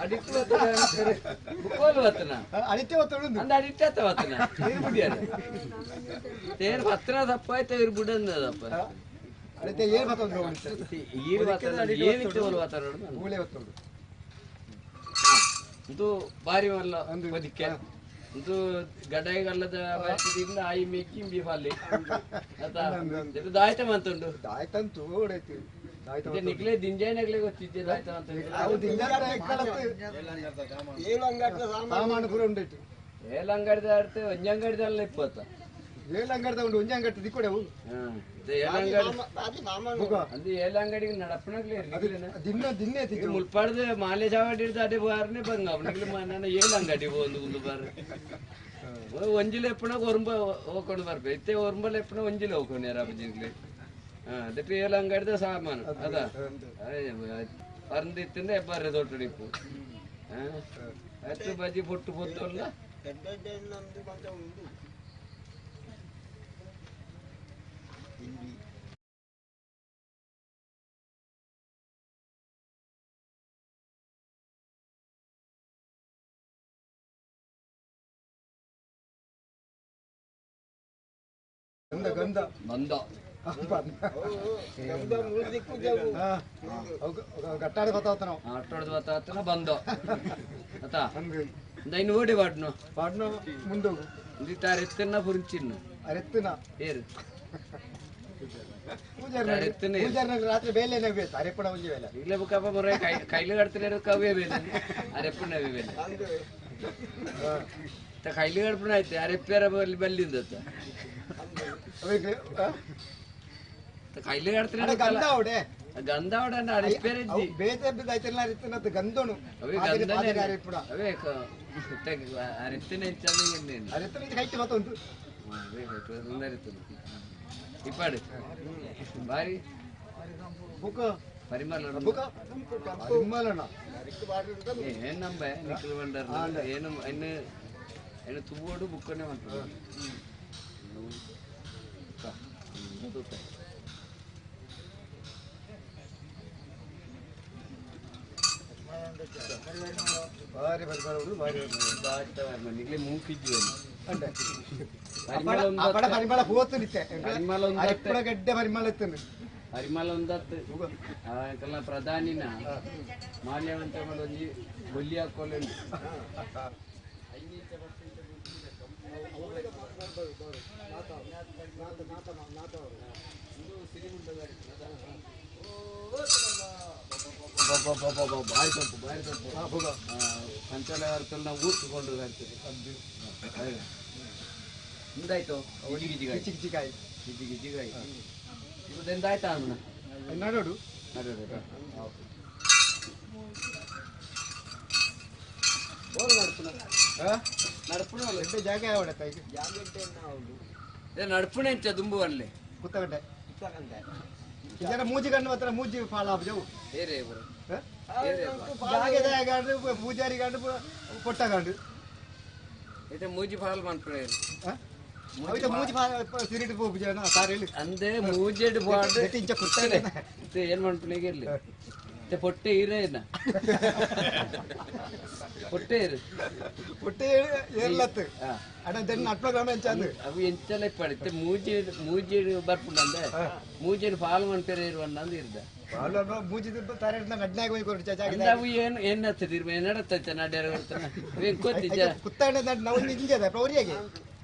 ಅಡಿತ್ತು ಓಲು ಬರ್ತನ ಅಡಿತ್ತೆ ಹೊತ್ತೊಳು ಅಂದ ಅಡಿತ್ತೆ ಹೊತ್ತನ ಇರ್ಬಿಡಿಯಾರ ತೇರ್ ಭತ್ತನ ದಪ್ಪ ಆಯ್ತು ಇರ್ಬಿಡಂದಪ್ಪ ಅಡಿತ್ತೆ ಏನ್ ಬರ್ತದ ಈರು ಬರ್ತದ ಏನಿತ್ತು ಓಲು ಬರ್ತದ ನೋಡು ಮೂಳೆ ಹೊತ್ತೊಳು ಇದು ಬಾರಿ ಮಲ್ಲ ಬದಿಕ್ಕೆ ಇದು ಗಡಾಯಿಗಲ್ಲದ ಬಾಚಿದಿಂದ ಆಯಿ ಮೇಕಿಂಬಿ ಫಾಲಿ ಇದು ದಾಯ್ತ ಮಂತುಂಡು ದಾಯ್ತಂತೂ ಹೊಡೈತಿ ನಿಕ್ಲೆ ದಿಂಜಾಯ್ ನಗ್ಲೆ ಗೊತ್ತಿದ್ದೆ ದಾಯ್ತ ಅಂತ ಸಾಮಾನು ಪೂರ ಉಂಡೈತಿ 7 ಅಂಗಡಿದ ಆಡ್ತೆ ಒಂಜಿ ಅಂಗಡಿದಲ್ಲ 20 7 ಅಂಗಡಿದ ಉಂಡು ಒಂಜಿ ಅಂಗಡಿ ದಿಕ್ಕೊಡೆ ಅವು 7 ಅಂಗಡಿಗೆ ನಡಪನಾಗ್ಲಿ ದಿನ್ನೆ ಮುಲ್ಪಾಡ್ದೆ ಮಾಲೆ ಜಾವಡಿ ಹಿಡ್ದು ಅಡೆ ಬಾರನೆ ಬಂಗ ಅವನಿಗೆ ನಾನು 7 ಅಂಗಡಿ ಒಂದು ಒಂದು ಬಾರ ಒಂಜಿಲೆ ಎಪ್ಪನಾಗ ಒರಂಬ ಹೋಗ್ಕೊಂಡು ಬರ್ಬೇಕು ಇತ್ತೆ ಒರಂಬಲ್ ಎಪ್ಪನ ಒಂಜಿಲೆ ಹೋಗ್ಕೊಂಡು ಯಾರ ಅಜ್ಜಿಗ್ಲಿ ಅದಕ್ಕೆ 7 ಅಂಗಡಿದ ಸಾಮಾನು ಅದ ಪರಂದಿತ್ತಿಂದ ಎಬ್ಬಾರೆ ದೊಡ್ಡಡಿಪ್ಪು ಹತ್ತು ಬಜ್ಜಿ ಬೊಟ್ಟು ಬೊತ್ತಲ್ಲ ಗಂಧ ಬಂದ ಗಟ್ಟಾಡಿ ಬತ್ತಾವತ್ತ ನಾವು ಅಟ್ಟಾಡಿ ಬತ್ತಾವತ್ತ ಬಂದ ಆತಾ ಇನ್ನು ಓಡಿ ಪಾಡ್ನು ಪಾಡ್ನು ಮುಂದೋಗು ಇಂದಿತ್ತಾರ ಎತ್ತನ್ನ ಪುರಿಂಚಿನ್ನು ಅರೆತ್ತನ ಏರು ರಾತ್ರಿ ಬೇಲೆ ನವ್ಯ ಅರೆಪ್ಪಣ ಒಂಜಿ ಬೇಲೆ ಇಲ್ಲೇ ಬುಕ್ಕಪ್ಪ ಬರೋ ಕೈಲು ಕಡ್ತಿನ ಕವ್ಯ ಬೇಲೆ ಅರೆಪ್ಪಣ ನವ್ಯ ಬೇಲೆ ಕೈಲು ಕಡ್ಪಣ ಆಯ್ತು ಅರೆಪ್ಪೇರ ಬಲ್ಲಿಂದ ಕೈಲಿ ಕಡ್ತಿನ ಗಂಧಾವಡನ್ನ ಅಡಿಪೇರಿದ್ದಿ ಬೇಜಾಬಿದ ಆಯ್ತಲ್ಲ ಅರಿತನದ್ದು ಗಂಧೋನು ಅವೇ ಗಂಧನೇ ಅವೇ ಅರಿತಿನ ಹೆಚ್ಚಾದ ಎಣ್ಣೆನು ಅರಿತನ ಕೈಟ್ ಮತ್ತೊಂದು ಅವೇ ಒಂದು ಅರಿತನು ಇಪ್ಪಾಡು ಬಾರಿ ಬುಕ ಪರಿಮಳ ಬುಕ ಪರಿಮಳನ ಏನ್ ನಂಬೆ ನಿಖಿಲ್ ಬಂಡರ್ ಏನು ಎಣ್ಣೆ ಎಣ್ಣೆ ತುಬೋಡು ಬುಕ್ಕನೆ ಮಾಡ್ತಾರೆ ಭಾರಿ ಪರಿಮಳ ಭಾರಿ ನಿಗ್ಲೆ ಮೂಕಿದ್ವಿ అంటే పరిమళ పోతుంది ఇప్పుడు గడ్డ పరిమళ ఎత్తుంది ಪರಿಮಳ ಒಂದತ್ತು ಪ್ರಧಾನಿನ ಮಾಲ್ಯವಂತ ಒಂಜಿ ಬೊಲ್ಲಿ ಹಾಕೊಳ್ಳಿ ಬಾಯಿ ತಪ್ಪು ಬಾಯಿ ತಪ್ಪು ಪಂಚಾಲಯ ಅರ್ಥಲ್ಲಿ ನಾವು ಊರ್ಸ್ಕೊಂಡು ಮುಂದಾಯ್ತು ಗಿಜಿಗಿಜಿಗಾಯಿ ಚಿಕ್ಕಾಯಿ ಗಿಜಿಗಿಜಿಗಾಯಿ ಇವತ್ತು ಆಯ್ತಾ ಅನ್ನ ನಡೋಡು ನಡ್ಪುಣ ಜಾಗ ನಡ್ಪುಣ ಎಂಚ ದುಂಬು ಅಲ್ಲೇ ಕುತ್ತಗಡ್ಡೆ ಇದರ ಮೂಜಿ ಗಂಡು ಮಾತ್ರ ಮೂಜಿ ಫಾಲ್ ಆಫ್ ಜವು ಏರೇ ಜಾಗ ಪೂಜಾರಿ ಗಂಡು ಕೊಟ್ಟ ಗಂಡು ಇದು ಮೂಜಿ ಫಾಲ್ ಮಾಡ್ಕೊಳ್ಳಿ ಮೂಜಿ ಸಿರಿಟ್ ಪೂಜಾನ ಸಾರಿ ಅಂದೆ ಮೂಜೆಡ್ ಬಾಡ್ ಏನ್ ಮಾಡ್ಕೊಳ್ಳಿ ಇರ್ಲಿ ಪೊಟ್ಟೆ ಇರೇನ ಪೊಟ್ಟೆ ಇರು ಪೊಟ್ಟೆ ಏರ್ಲತ್ತು ಅಣ್ಣ ದೆನ್ನ ಅಟ್ಲ ಗ್ರಾಮ ಎಂಚಾದು ಅವು ಎಂಚಲ್ಲ ಪಡಿತೆ ಮೂಜಿ ಬರ್ಪುಂಡ ಅಂದೆ ಮೂಜಿನ ಫಾಲ್ ಮಾಡ್ಪೇರೆ ಇರುವನ್ನ ಅಂದ್ ಇರ್ದ ಮೂಜಿ ತಾರೆ ನಡ್ನಾಗ ಹೋಗಿ ಕೊಡ್ಚ ಜಾಗ ಅವು ಏನು ಏನ್ ಹತ್ತದಿರ್ ಏನಡತ್ತ ನಡ್ಯಾರ ಬರ್ತಾನ ಏನ್ ಕೊತ್ತಿಜ ಕುತ್ತಾಣ ನಾವು ನಿಂಜದ ಪ್ರೌರಿಯಾಗೆ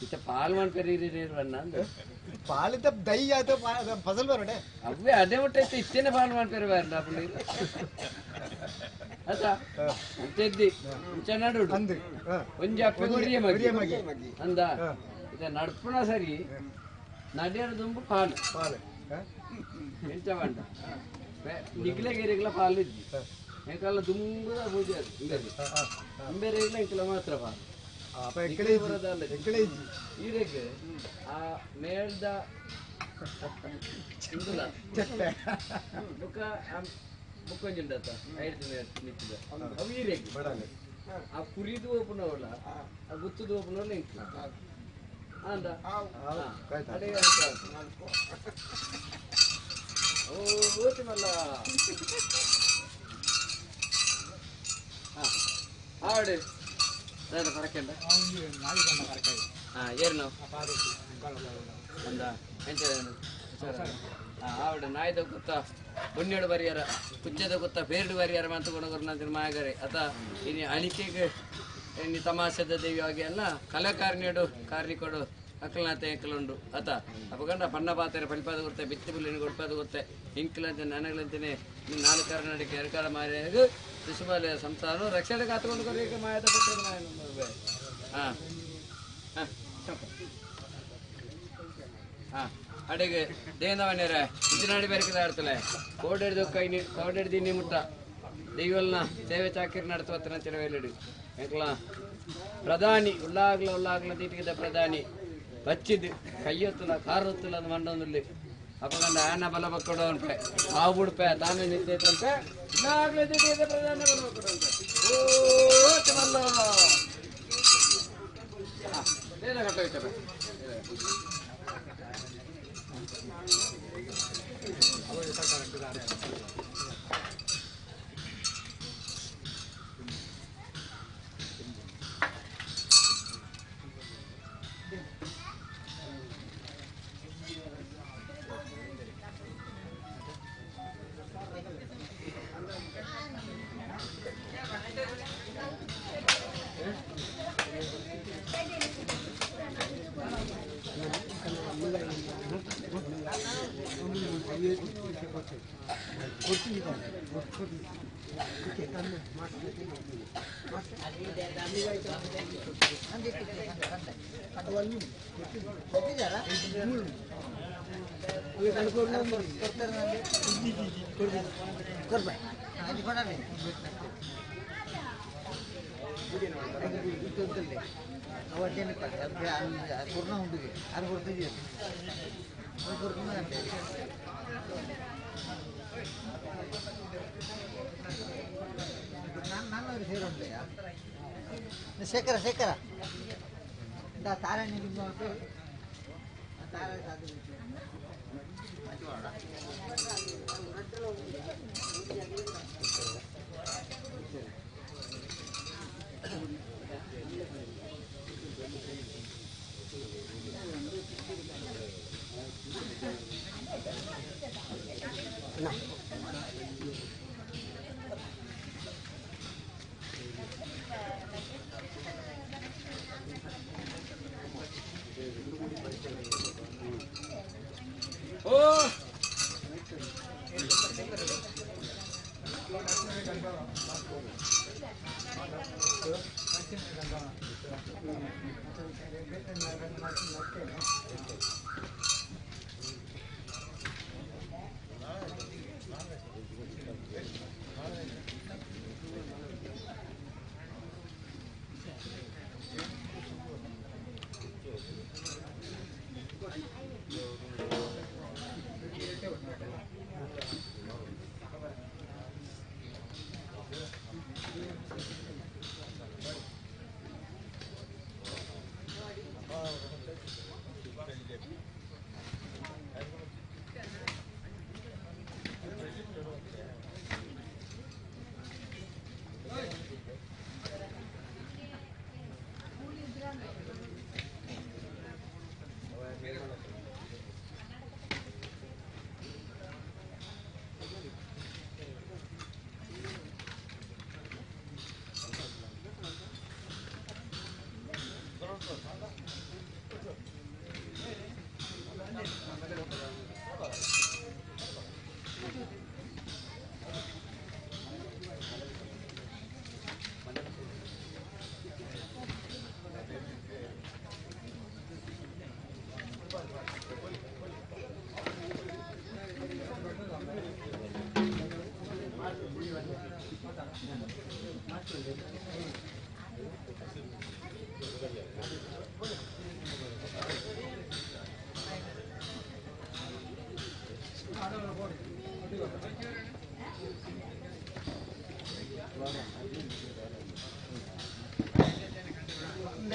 ಇತ್ತ ಪಾಲ್ ಮಾಡ್ಪೇರೆ ಇರುವನ್ನ ಅಂದ್ ಪಾಲಿತ ದೈ ಆಯ್ತು ಫಸಲ್ ಬರೋಡೆ ಅವೇ ಅದೇ ಒಟ್ಟೈತೆ ಇಷ್ಟೇನೆ ಪಾಲ್ ಮಾಡ್ಪೇರೆ ಬಾರಲ್ಲ ಪುಳ್ಳಿ ಅದ ಅಂತೆದ್ದಿ ಚೆನ್ನಾಡು ಅಂದು ಒಂಜಿ ಅಪ್ಪೆ ಗುರಿಯ ಮಗಿ ಅಂದ ಇದ ನಡ್ಪುಣ ಸರಿ ನಡ್ಯಾರ ದುಂಬು ಪಾಲು ಪಾಲು ಎಂಚ ಬಂಡ ನಿಗ್ಲೆ ಗಿರಿಗ್ಲ ಪಾಲು ಇದ್ದಿ ಎಂಕಲ್ಲ ದುಂಬುದ ಪೂಜೆ ಅಂಬೇರೆಗ್ಲ ಎಂಕಲ ಮಾತ್ರ ಪಾಲು ಈರೆಗೆ ಆ ಮೇಲ್ದ ಇಂದುಲ ಬುಕ್ಕ ಬುಕ್ಕೊಂಜುಂಡತ್ತ ಐದು ನಿಂತಿದ ಅವು ಈರೆಗೆ ಆ ಕುರಿದು ಓಪನವಲ್ಲ ಆ ಗುತ್ತದು ಓಪನವಲ್ಲ ಇಂಕ ಅಂದ ಅಡೆ ಓತಿಮಲ್ಲ ಆವಡೆ ಪರಕೆಂಡ ಏರು ನಾವು ಅಂದ ಎಂಚ ಆವಡೆ ನಾಯ್ದ ಗೊತ್ತ ಬುಣ್ಯಡು ಬರಿಯಾರ ಕುಚ್ಚದ ಗೊತ್ತ ಬೇರ್ಡು ಬರಿಯಾರ ಮಾತುಕೊಂಡು ಮಾಗರೆ ಅತ ಇನ್ನು ಅಳಿಕೆಗೆ ಇನ್ನು ತಮಾಷೆದ ದೇವಿಯಾಗಿ ಎಲ್ಲ ಕಲಾಕಾರಣಿಯಡು ಕಾರ್ನಿಕೊಡು ಅಕ್ಕಲನಾಥ ಎಂಕಲುಂಡು ಅತ ಅಪಗಂಡ ಪಣ್ಣ ಪಾತ್ರೆ ಫಲಿಪಾದ ಕೊಡ್ತೆ ಬಿತ್ತಿ ಬುಲ್ಲಿನ ಕೊಡ್ಪಾದ ಕೊಡ್ತೆ ಇಂಕಲಂತೆ ನನಗಳಂತೇನೆ ಇನ್ನು ನಾಲ್ಕು ಕರ್ನಾಟಕ ಎರಕಾರ ಮಾರಿಯಾಗ ಶಿಶುಪಾಲ ಸಂಸಾರ ರಕ್ಷಣೆ ಕಾತ್ಕೊಂಡು ಕೊರಕ್ಕೆ ಮಾಯದ ಪತ್ರ ಹಾಂ ಹಾಂ ಹಾಂ ಅಡಿಗೆ ದೇಂದವನ್ನೇರ ಇದಿನಾಡಿ ಬೆರಕದ ಆಡ್ತಲೆ ಕೋಡೆಡ್ದು ಕೋಡೆಡ್ದು ಇನ್ನಿ ಮುಟ್ಟ ದೈವಲ್ನ ಸೇವೆ ಚಾಕಿರಿ ನಡ್ತವತ್ತನ ಚೆಲವೇಲಿಡು ಎಂಕಲ ಪ್ರಧಾನಿ ಉಳ್ಳಾಗ್ಲ ದೀಟಿಗಿದ್ದ ಪ್ರಧಾನಿ ಬಚ್ಚಿದ್ದು ಕೈಯೊತ್ತಲ ಕಾರೊತ್ತಲ ಅದು ಮಂಡೊಂದಲ್ಲಿ ಅಪ್ಪಗಂಡ ಆನ ಬಲ ಬಕ್ಕಡು ಅಂಪೆ ಹಾವು ಬಿಡ್ಪೆ ತಾನೇ ನಿಂತೈತಂತೆ ಉಳ್ಳಾಗ್ಲ ದೀಟಿಗಿದ್ದ ಪ್ರಧಾನಿ ಬಲ ಬಕ್ಕಡು ಓ ಚಮಲ್ಲ ಏನ ಕಟ್ಟೋಯ್ತವೆ पूर्ण होऊन आणि करतो ನಾನು ಸೇರುಂಟೆಯಾ ಶೇಖರ ಶೇಖರ ತಾರಾ ನಿಮ್ಮ ತಾರಾ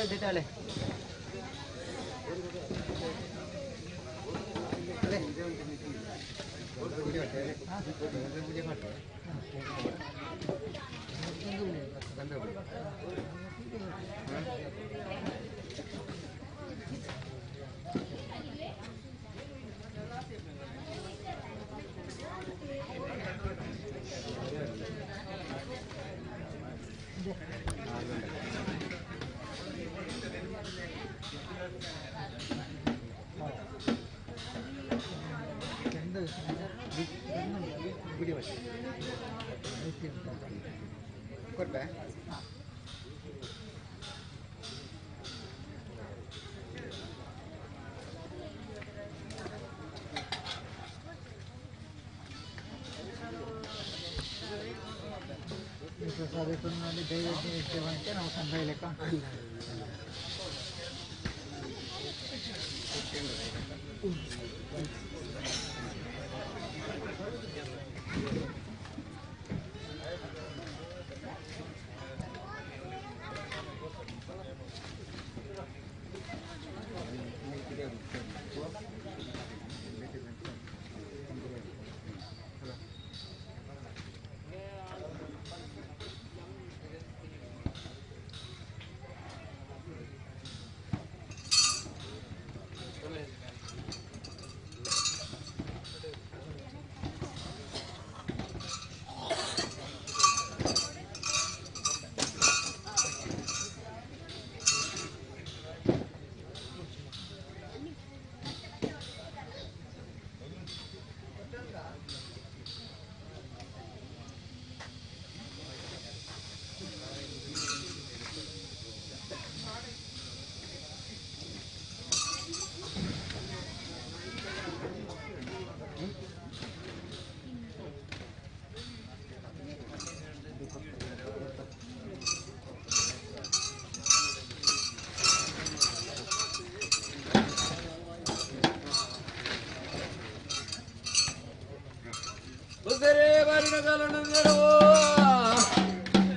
देताले ಕೊಡ್ಬಾ ಪ್ರಸಾದ ತಂದು ದೈವಜ್ಞ ಇರ್ತೇವೆ ಅಂತ ನಾವು ಸಂಘ ಲೆಕ್ಕ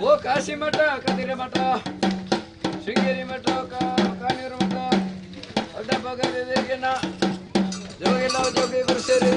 ಓ ಕಾಶಿ ಮಠ, ಕದಿರ ಮಠ, ಶೃಂಗೇರಿ ಮಠ, ಕಾನೂರು ಮಠ, ದೊಡ್ಡ ಬಗಲಿನ ಜೋಗಿಲ್ಲ ಜೋಗಿ ಗುರುಸೇರಿ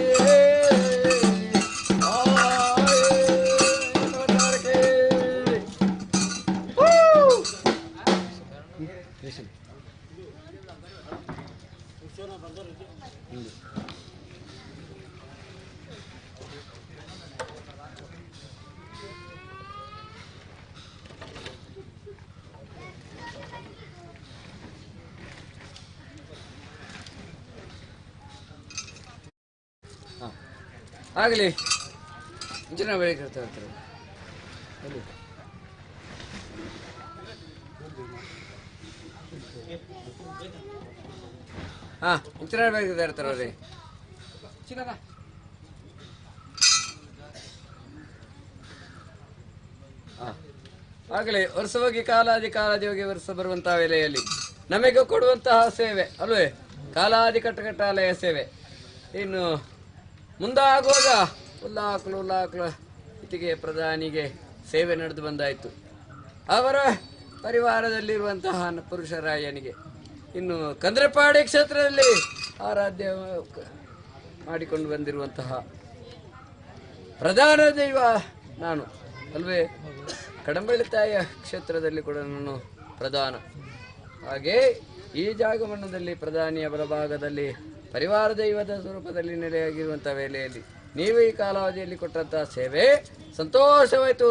ಆಗಲಿ ಇಂಚಿನ ಬೆಳಿಗ್ಗೆ ಇರ್ತಾರೆ ಹಾಂ ಇಂಚಿನ ಬೆಳಿಗ್ಗೆ ಇರ್ತಾರ್ರಿ ಚಿನ್ನದ ಹಾಂ ಆಗಲಿ ವರ್ಷವಾಗಿ ಕಾಲಾದಿ ಹೋಗಿ ವರ್ಷ ಬರುವಂತಹ ವೇಳೆಯಲ್ಲಿ ನಮಗೆ ಕೊಡುವಂತಹ ಸೇವೆ ಅಲ್ವೇ ಕಾಲಾದಿ ಕಟ್ಟಕಟ್ಟಾಲಯ ಸೇವೆ ಇನ್ನು ಮುಂದಾಗುವಾಗ ಉಲ್ಲಾಕ್ಲು ಇತಿಗೆ ಪ್ರಧಾನಿಗೆ ಸೇವೆ ನಡೆದು ಬಂದಾಯಿತು. ಅವರ ಪರಿವಾರದಲ್ಲಿರುವಂತಹ ಪುರುಷರಾಯನಿಗೆ ಇನ್ನು ಕಂದ್ರಪಾಡಿ ಕ್ಷೇತ್ರದಲ್ಲಿ ಆರಾಧ್ಯ ಮಾಡಿಕೊಂಡು ಬಂದಿರುವಂತಹ ಪ್ರಧಾನ ದೈವ ನಾನು ಅಲ್ವೇ. ಕಡಂಬಳ್ಳಿ ತಾಯಿಯ ಕ್ಷೇತ್ರದಲ್ಲಿ ಕೂಡ ನಾನು ಪ್ರಧಾನ. ಹಾಗೇ ಈ ಜಾಗಮಣ್ಣದಲ್ಲಿ ಪ್ರಧಾನಿಯ ಬಲಭಾಗದಲ್ಲಿ ಪರಿವಾರ ದೈವದ ಸ್ವರೂಪದಲ್ಲಿ ನೆಲೆಯಾಗಿರುವಂಥ ವೇಳೆಯಲ್ಲಿ ನೀವು ಈ ಕಾಲಾವಧಿಯಲ್ಲಿ ಕೊಟ್ಟಂತಹ ಸೇವೆ ಸಂತೋಷವಾಯಿತು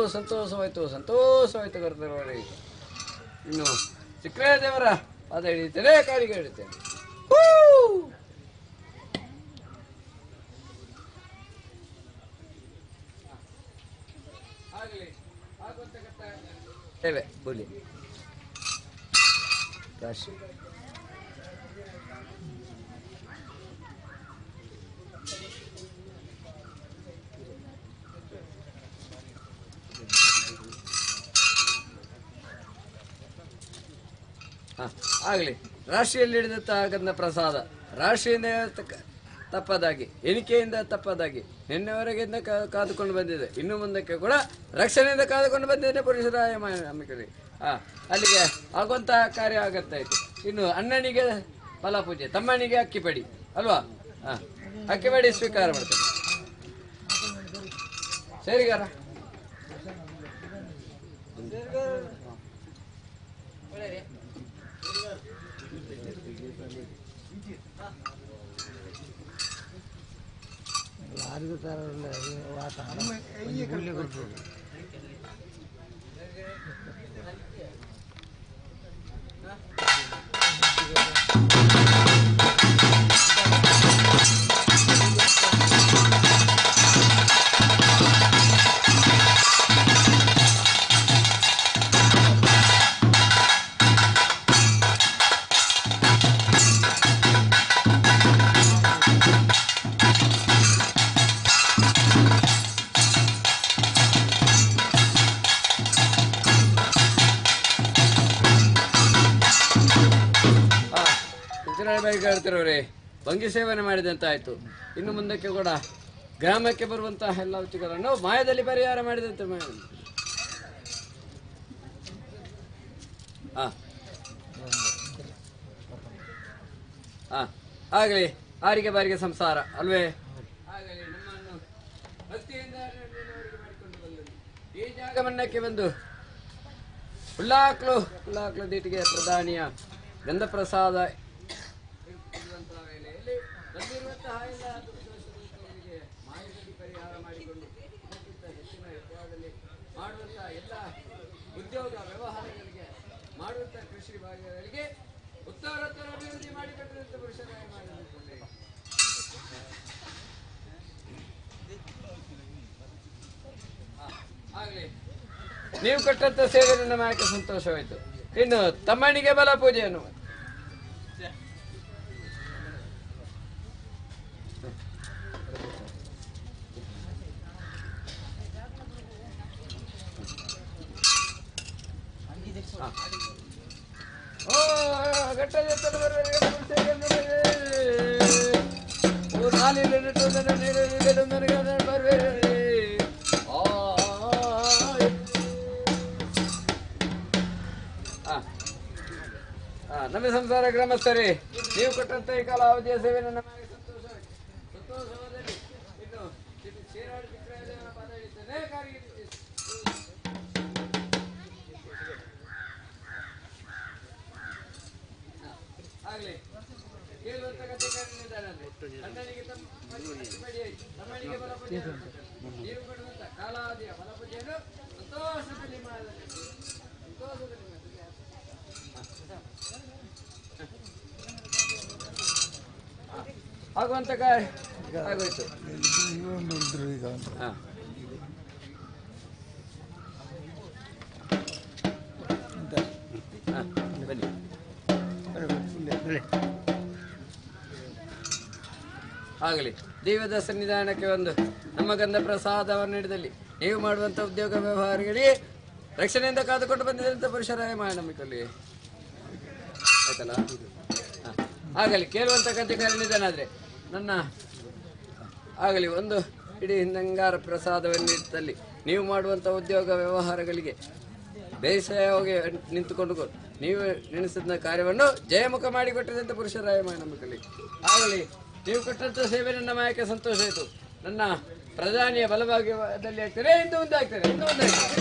ಕರ್ತವ್ಯ. ಇನ್ನು ಸಿಕ್ಕರೆ ದೇವರ ಪಾದ ಹಿಡಿಯುತ್ತೇನೆ, ಕಾಲಿಗೆ ಹಿಡಿತೇನೆ. ಸೇವೆ ಬೋಲಿ ಕಾಶಿ ಆಗಲಿ. ರಾಶಿಯಲ್ಲಿ ಹಿಡಿದಂತಹ ಗಂಧ ಪ್ರಸಾದ ರಾಶಿಯಿಂದ ತಪ್ಪದಾಗಿ ಎಣಿಕೆಯಿಂದ ತಪ್ಪದಾಗಿ ನಿನ್ನೆವರೆಗಿಂದ ಕಾದುಕೊಂಡು ಬಂದಿದೆ. ಇನ್ನು ಮುಂದಕ್ಕೆ ಕೂಡ ರಕ್ಷಣೆಯಿಂದ ಕಾದುಕೊಂಡು ಬಂದಿದ್ದೇನೆ ಪುರುಷರಾಯ ಅಮ್ಮಿಕರಿ. ಅಲ್ಲಿಗೆ ಆಗುವಂತಹ ಕಾರ್ಯ ಆಗತ್ತಾಯಿತು. ಇನ್ನು ಅಣ್ಣನಿಗೆ ಫಲಪೂಜೆ, ತಮ್ಮನಿಗೆ ಅಕ್ಕಿಪಡಿ ಅಲ್ವಾ? ಅಕ್ಕಿಪಡಿ ಸ್ವೀಕಾರ ಮಾಡ್ತೇನೆ. ಸರಿಗಾರ ಹೇಳ್ತಿರೋರಿ ಭಂಗಿ ಸೇವನೆ ಮಾಡಿದಂತ ಆಯ್ತು. ಇನ್ನು ಮುಂದಕ್ಕೆ ಕೂಡ ಗ್ರಾಮಕ್ಕೆ ಬರುವಂತಹ ಎಲ್ಲ ಹುಚ್ಚುಗಳನ್ನು ಮಾಯದಲ್ಲಿ ಪರಿಹಾರ ಮಾಡಿದಂತೆ ಆಗಲಿ. ಆರಿಗೆ ಬಾರಿಗೆ ಸಂಸಾರ ಅಲ್ವೇ? ಆಗಲಿ. ನಮ್ಮನ್ನು ಭಕ್ತಿಯಿಂದ ಈ ಜಾಗಮನ್ನಕ್ಕೆ ಬಂದು ಉಲ್ಲಾಕ್ಲು ದೀಟಿಗೆ ಪ್ರಧಾನಿಯ ಗಂಧ ಪ್ರಸಾದ ಬಂದಿರುವಂತಹ ಎಲ್ಲ ದೋಷಗಳಿಗೆ ಮಾಯದಲ್ಲಿ ಪರಿಹಾರ ಮಾಡಿಕೊಂಡು ಹೆಚ್ಚಿನ ಎತ್ತರದಲ್ಲಿ ಮಾಡುವಂತಹ ಎಲ್ಲ ಉದ್ಯೋಗ ವ್ಯವಹಾರಗಳಿಗೆ ಮಾಡುವಂತಹ ಕೃಷಿ ಭಾಗಗಳಿಗೆ ಉತ್ತರೋತ್ತರ ಅಭಿವೃದ್ಧಿ ಮಾಡಿಕೊಟ್ಟಿರುವಂತಹ ಪುರುಷರಾಯ ಮಾಡಿಕೊಳ್ಳಿ. ಆಗಲಿ. ನೀವು ಕೊಟ್ಟಂತ ಸೇವೆ ನನ್ನ ಮಾಯಕ್ಕೆ ಸಂತೋಷವಾಯಿತು. ಇನ್ನು ತಮ್ಮನಿಗೆ ಬಲ ಪೂಜೆಯನ್ನು ಬರ್ಬೇಡಿ. ನಮ್ಮ ಸಂಸಾರ ಗ್ರಾಮಸ್ಥರೇ, ನೀವು ಕೊಟ್ಟಂತ ಈ ಕಾಲಾವಧಿಯ ಸೇವೆ ನನ್ನ ಮನೆಗೆ ಸಂತೋಷವಾದಲ್ಲಿ ಇನ್ನು ಕ್ಷೀರಾಡಿ ವಿಕ್ರಯದೇವರ ಪಾದ ಹಿಡಿತೇನೆ. ಆಗ್ಲಿ ಕೇಳುವಂತ ಕಥೆ ಅಣ್ಣನಿಗೆ ತಮ್ಮನಿಗೆ ಬಲಪೂಜೆ ನೀವು ಕೊಡುವಂತ ಕಾಲಾವಧಿಯ ಬಲಪೂಜೆಯನ್ನು ಸಂತೋಷದಲ್ಲಿ ಮಾಡಲಿ. ಆಗುವಂತ ಆಗೋಯ್ತು. ಬನ್ನಿ. ಆಗಲಿ ದೈವದ ಸನ್ನಿಧಾನಕ್ಕೆ ಒಂದು ನಮ್ಮ ಗಂಧ ಪ್ರಸಾದವನ್ನು ಹಿಡಿದಲ್ಲಿ ನೀವು ಮಾಡುವಂತ ಉದ್ಯೋಗ ವ್ಯವಹಾರಗಳಿಗೆ ರಕ್ಷಣೆಯಿಂದ ಕಾದುಕೊಂಡು ಬಂದಿದ್ದಂತ ಪುರುಷರಾಯ ನಂಬಿಕಲ್ಲಿ ಆಯ್ತಲ್ಲ. ಆಗಲಿ ಕೇಳುವಂತ ಕಥೆ ಕಾರಣಿದನಾದ್ರೆ ನನ್ನ ಆಗಲಿ ಒಂದು ಇಡೀ ಹಿಂದಂಗಾರ ಪ್ರಸಾದವನ್ನಿಟ್ಟಲ್ಲಿ ನೀವು ಮಾಡುವಂಥ ಉದ್ಯೋಗ ವ್ಯವಹಾರಗಳಿಗೆ ಬೇಸಾಯವಾಗಿ ನಿಂತುಕೊಂಡು ನೀವು ನೆನೆಸಿದ ಕಾರ್ಯವನ್ನು ಜಯಮುಖ ಮಾಡಿಕೊಟ್ಟಿದಂತೆ ಪುರುಷರಾಯ ನಂಬಿಕಲ್ಲಿ ಆಗಲಿ. ನೀವು ಕೊಟ್ಟಂತ ಸೇವೆ ನನ್ನ ಮಾಯಕ್ಕೆ ಸಂತೋಷ ಆಯಿತು. ನನ್ನ ಪ್ರಧಾನಿಯ ಬಲಭಾಗದಲ್ಲಿ ಆಗ್ತಾರೆ, ಇಂದು ಮುಂದೆ ಆಗ್ತಾರೆ, ಇಂದು ಮುಂದೆ ಆಗ್ತಾರೆ.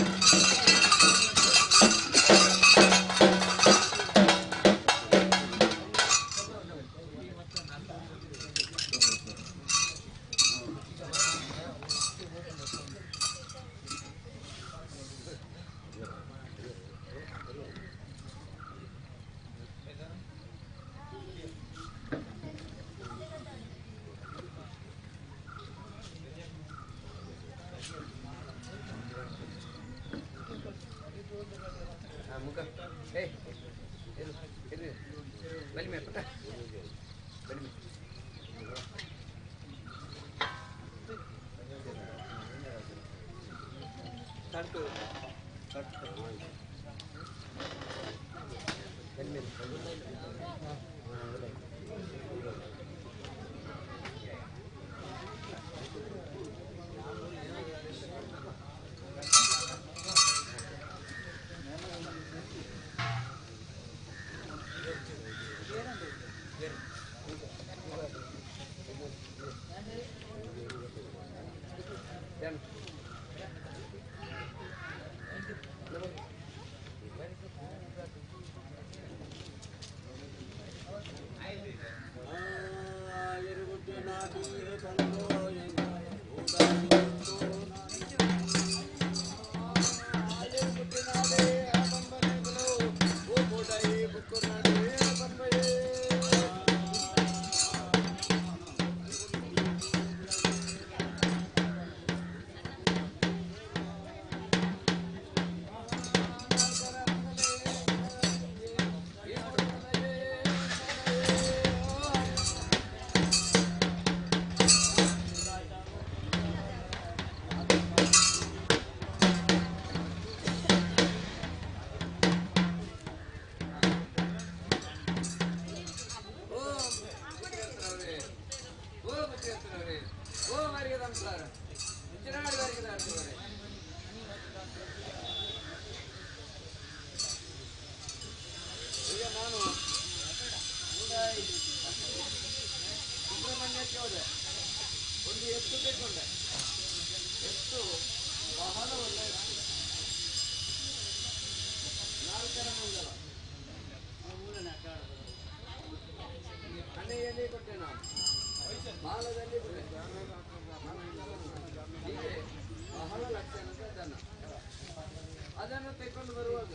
ಅದನ್ನು ತೆಗೆದುಕೊಂಡು ಬರುವಾಗ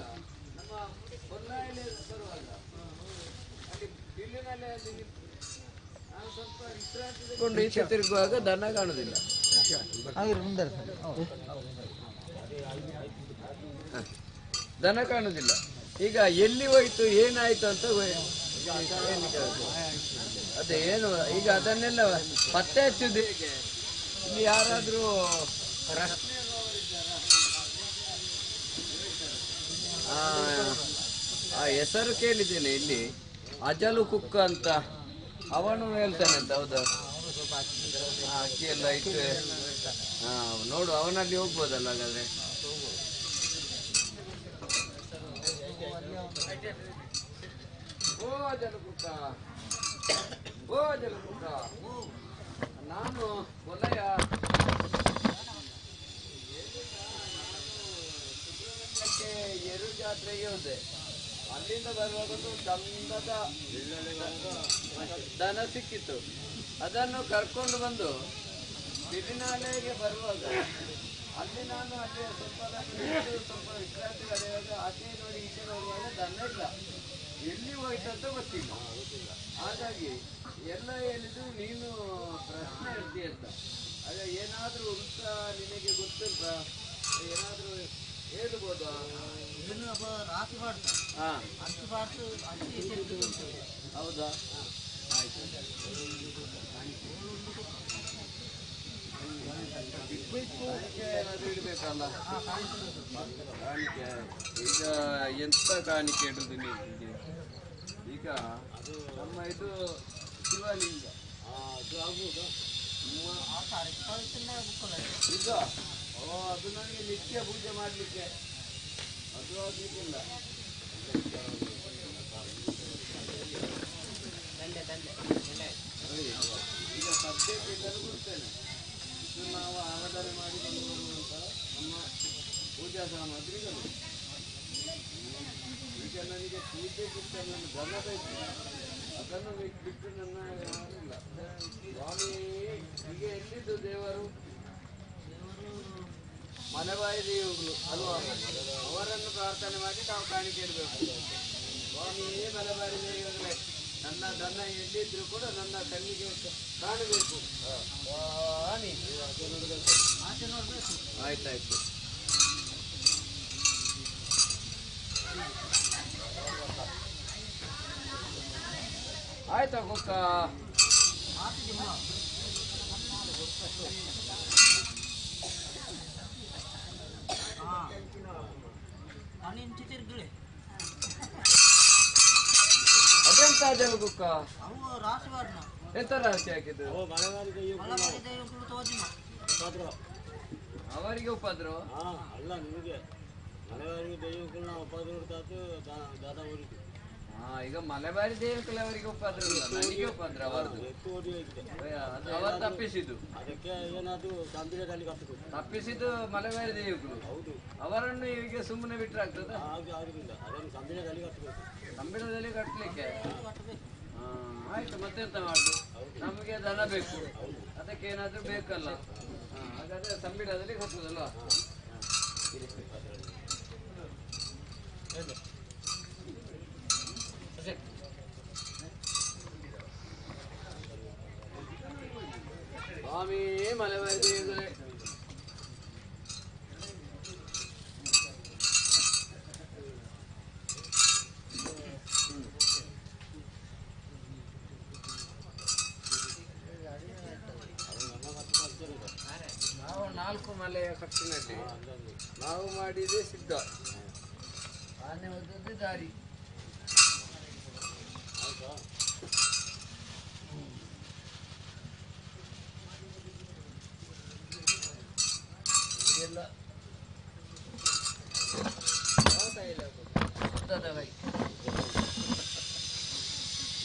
ನಮ್ಮ ಹೊನ್ನಾಳಿ ಬರುವಾಗ ಅಲ್ಲಿ ಬಿಲ್ಲಿನಲ್ಲಿ ಅಲ್ಲಿ ನಾನು ಸ್ವಲ್ಪ ವಿಶ್ರಾಂತಿ ತೆಗೆದುಕೊಂಡು ಈಚೆ ತಿರುಗುವಾಗ ದನ ಕಾಣುವುದಿಲ್ಲ. ದನ ಕಾಣುವುದಿಲ್ಲ. ಈಗ ಎಲ್ಲಿ ಹೋಯ್ತು ಏನಾಯ್ತು ಅಂತ ಅದೇನು ಈಗ ಅದನ್ನೆಲ್ಲ ಪತ್ತೆ ಹಚ್ಚುದು ಹೇಗೆ? ಇಲ್ಲಿ ಯಾರಾದ್ರೂ ಆ ಹೆಸರು ಕೇಳಿದ್ದೇನೆ ಇಲ್ಲಿ, ಅಜಲು ಕುಕ್ಕ ಅಂತ. ಅವನು ಹೇಳ್ತಾನೆ ಅಂತ. ಹೌದಾ? ಅಕ್ಕಿ ಎಲ್ಲ ಇಟ್ಟು ನೋಡು, ಅವನಲ್ಲಿ ಹೋಗ್ಬೋದಲ್ಲ ಹಾಗಾದ್ರೆ. ಓ ಜಲಪುಟ್ಟ, ಓ ಜಲಪುಟ್ಟ, ನಾನು ಕೊಲೆಯ ಎರು ಜಾತ್ರೆಗೆ ಹೋದೆ. ಅಲ್ಲಿಂದ ಬರುವಾಗೊಂದು ಚಂದದ ದನ ಸಿಕ್ಕಿತ್ತು. ಅದನ್ನು ಕರ್ಕೊಂಡು ಬಂದು ಬಿದಿನಾಲೆಗೆ ಬರುವಾಗ ಅಲ್ಲಿ ನಾನು ಅಲ್ಲೇ ಸ್ವಲ್ಪ ವಿಶ್ರಾಂತಿ ಪಡೆಯುವಾಗ ಆಚೆ ನೋಡಿ ಈಚೆ ನೋಡುವಾಗ ದನ ಇಲ್ಲ, ಎಲ್ಲಿ ಹೋಯ್ತಂತ ಗೊತ್ತಿಲ್ಲ. ಹಾಗಾಗಿ ಎಲ್ಲ ಹೇಳಿದ್ರು ನೀನು ಪ್ರಶ್ನೆ ಇರ್ತಿ ಅಂತ. ಆಗ ಏನಾದರೂ ಉಂಟಾ ನಿನಗೆ ಗೊತ್ತುಂಟ, ಏನಾದರೂ ಹೇಳ್ಬೋದಾ? ಹಾಂ, ಹೌದಾ? ಆಯ್ತು. ಏನಾದರೂ ಇಡಬೇಕಲ್ಲ ಕಾಣಿಕೆ. ಈಗ ಎಂತ ಕಾಣಿಕೆ ಇಡುದು ನೀವು? ಈಗ ನಮ್ಮ ಇದು ಶಿವಲಿಂಗ ಅದು ಆಗ್ಬೋದಾ? ಈಗ ಅದು ನನಗೆ ನಿತ್ಯ ಪೂಜೆ ಮಾಡಲಿಕ್ಕೆ ಅದು ಆಗಲಿಕ್ಕಿಲ್ಲ. ಈಗ ಸದ್ಯಕ್ಕೆ ಇದನ್ನು ಕೊಡ್ತೇನೆ. ಇದು ನಾವು ಆರಾಧನೆ ಮಾಡಿಕೊಂಡು ಬರುವಂಥ ನಮ್ಮ ಪೂಜಾ ಸಾಮಗ್ರಿಗಳು. ಈಗ ನನಗೆ ಪೂಜೆಗಿಂತ ನನ್ನ ಧನ ಬೇಕು, ಅದನ್ನು ಬಿಟ್ಟು ನನ್ನ ಯಾರಿಲ್ಲ. ಸ್ವಾಮಿ ಈಗ ಎಲ್ಲಿದ್ದು ದೇವರು? ಮಲೆಬಾಯಿ ದೇವರು ಅಲ್ವಾ? ಅವರನ್ನು ಪ್ರಾರ್ಥನೆ ಮಾಡಿ ನಾವು ಕಾಣಿಕೆ ಇಡಬೇಕು. ಸ್ವಾಮಿಯೇ ಮಲೆಬಾಯಿ ದೇವರೇ, ನನ್ನ ದನ ಎಲ್ಲಿದ್ರು ಕೂಡ ನನ್ನ ಕಣ್ಣಿಗೆ ಕಾಣಬೇಕು. ಆಯ್ತಾಯ್ತು. ಆಯ್ತಾ ಕುಕ್ಕ? ಅದೆಂತ ಜಲು ಕುಕ್ಕ? ಎಂತ ರಾಶಿ ಹಾಕಿದ್ರು? ಅವರಿಗೆ ಉಪದ್ರ? ಅಲ್ಲ, ನಿಮಗೆ ಮಲೆಬಾರಿಗೆ ದೈವಗಳನ್ನ ಉಪದ್ರ ದಾದಾ ಊರಿಗೆ. ಈಗ ಮಲೆಬಾರಿ ದೇವಕಲೆ ಅವರಿಗೆ ಉಪದ್ರ ಇಲ್ಲ, ನನಗೆ ಉಪದ್ರ ಅವರದು. ಅವರು ತಪ್ಪಿಸಿದ್ದು, ಅದಕ್ಕೆ ಏನಾದ್ರು ಸಂಬಿಳದಲ್ಲಿ ಕಟ್ಟಬೇಕು. ತಪ್ಪಿಸಿದ್ದು ಮಲೆಬಾರಿ ದೇವಕರು. ಹೌದು, ಅವರನ್ನು ಈಗ ಸುಮ್ಮನೆ ಬಿಟ್ಟರೆ ಆಗ್ತದ? ಆಗುದಿಲ್ಲ. ಅದನ್ನು ಸಂಬಿಳದಲ್ಲಿ ಕಟ್ಟಬೇಕು. ಸಂಬಿಳದಲ್ಲಿ ಕಟ್ಟಲಿಕ್ಕೆ? ಆಯ್ತು, ಮತ್ತೆಂತ ಮಾಡುದು? ನಮಗೆ ದನ ಬೇಕು, ಅದಕ್ಕೆ ಏನಾದ್ರೂ ಬೇಕಲ್ಲ. ಹಾಗಾದ್ರೆ ಸಂಬಿಳದಲ್ಲಿ ಕಟ್ಟುದಲ್ವ? ಸ್ವಾಮಿ ಮಲೆಬಾರಿ ದೇವರೇ, ನಾವು 4 ಮಲೆಯ ಕಟ್ಟಿನಲ್ಲಿ ನಾವು ಮಾಡಿದೆ ಸಿದ್ಧ. ಆನೆ ಹೋದದ್ದು ದಾರಿ. ಎಲ್ಲ ಶುದ್ಧದ ಕೈ,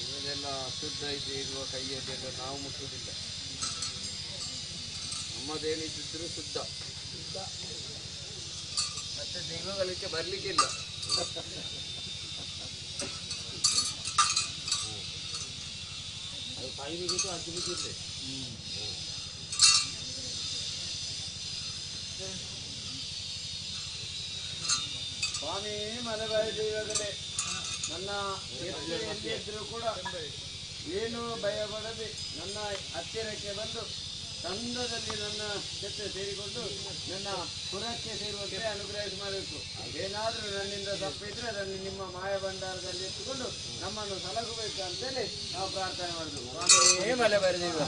ಇವರೆಲ್ಲ ಶುದ್ಧ ಇದೆ ಇರುವ ಕೈಯಲ್ಲೆಲ್ಲ ನಾವು ಮುಟ್ಟುವುದಿಲ್ಲ. ನಮ್ಮದೇನಿದ್ದರೂ ಶುದ್ಧ. ಮತ್ತೆ ದೈವಗಳಿಗೆ ಬರ್ಲಿಕ್ಕಿಲ್ಲ. ಅದು ಕೈಲಿಗಿಟ್ಟು ಹಚ್ಚಲಿಕ್ಕಿದೆ. ಸ್ವಾಮಿ ಮಲೆಬಾರಿ ದೇವಗಳೇ, ನನ್ನ ಎಲ್ಲಿದ್ದರೂ ಕೂಡ ಏನು ಭಯಪಡದೆ ನನ್ನ ಹತ್ತಿರಕ್ಕೆ ಬಂದು ಚಂದದಲ್ಲಿ ನನ್ನ ಜೊತೆ ಸೇರಿಕೊಂಡು ನನ್ನ ಪುರಕ್ಕೆ ಸೇರುವಂತೆ ಅನುಗ್ರಹಿಸಿ ಮಾಡಬೇಕು. ಏನಾದರೂ ನನ್ನಿಂದ ತಪ್ಪಿದ್ರೆ ಅದನ್ನು ನಿಮ್ಮ ಮಾಯ ಭಂಡಾರದಲ್ಲಿ ಎತ್ತುಕೊಂಡು ನಮ್ಮನ್ನು ಸಲಹಬೇಕು ಅಂತೇಳಿ ನಾವು ಪ್ರಾರ್ಥನೆ ಮಾಡುದು. ಸ್ವಾಮಿ ಮಲೆಬಾರಿ ದೇವ.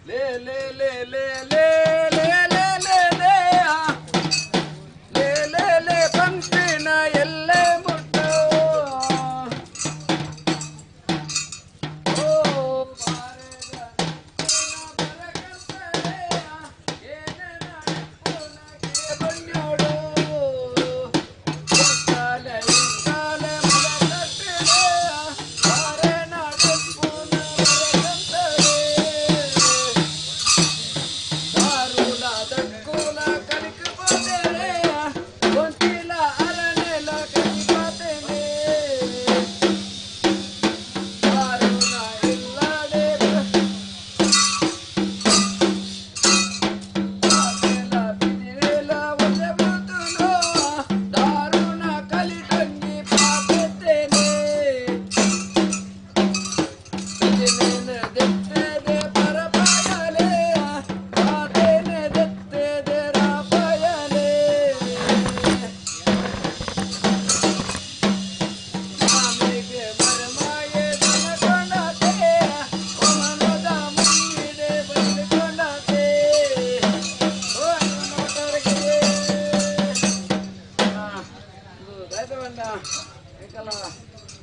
ಲೇ ಲೇ ಲೇ ಲೇ ಲೇ ಲೇ ಲೇ ಲೇ ಲೇ ಲೇ ಲೇ ಲೇ ಪಂಪಿನ ಎಲ್ಲೆ ಮುಟ್ಟು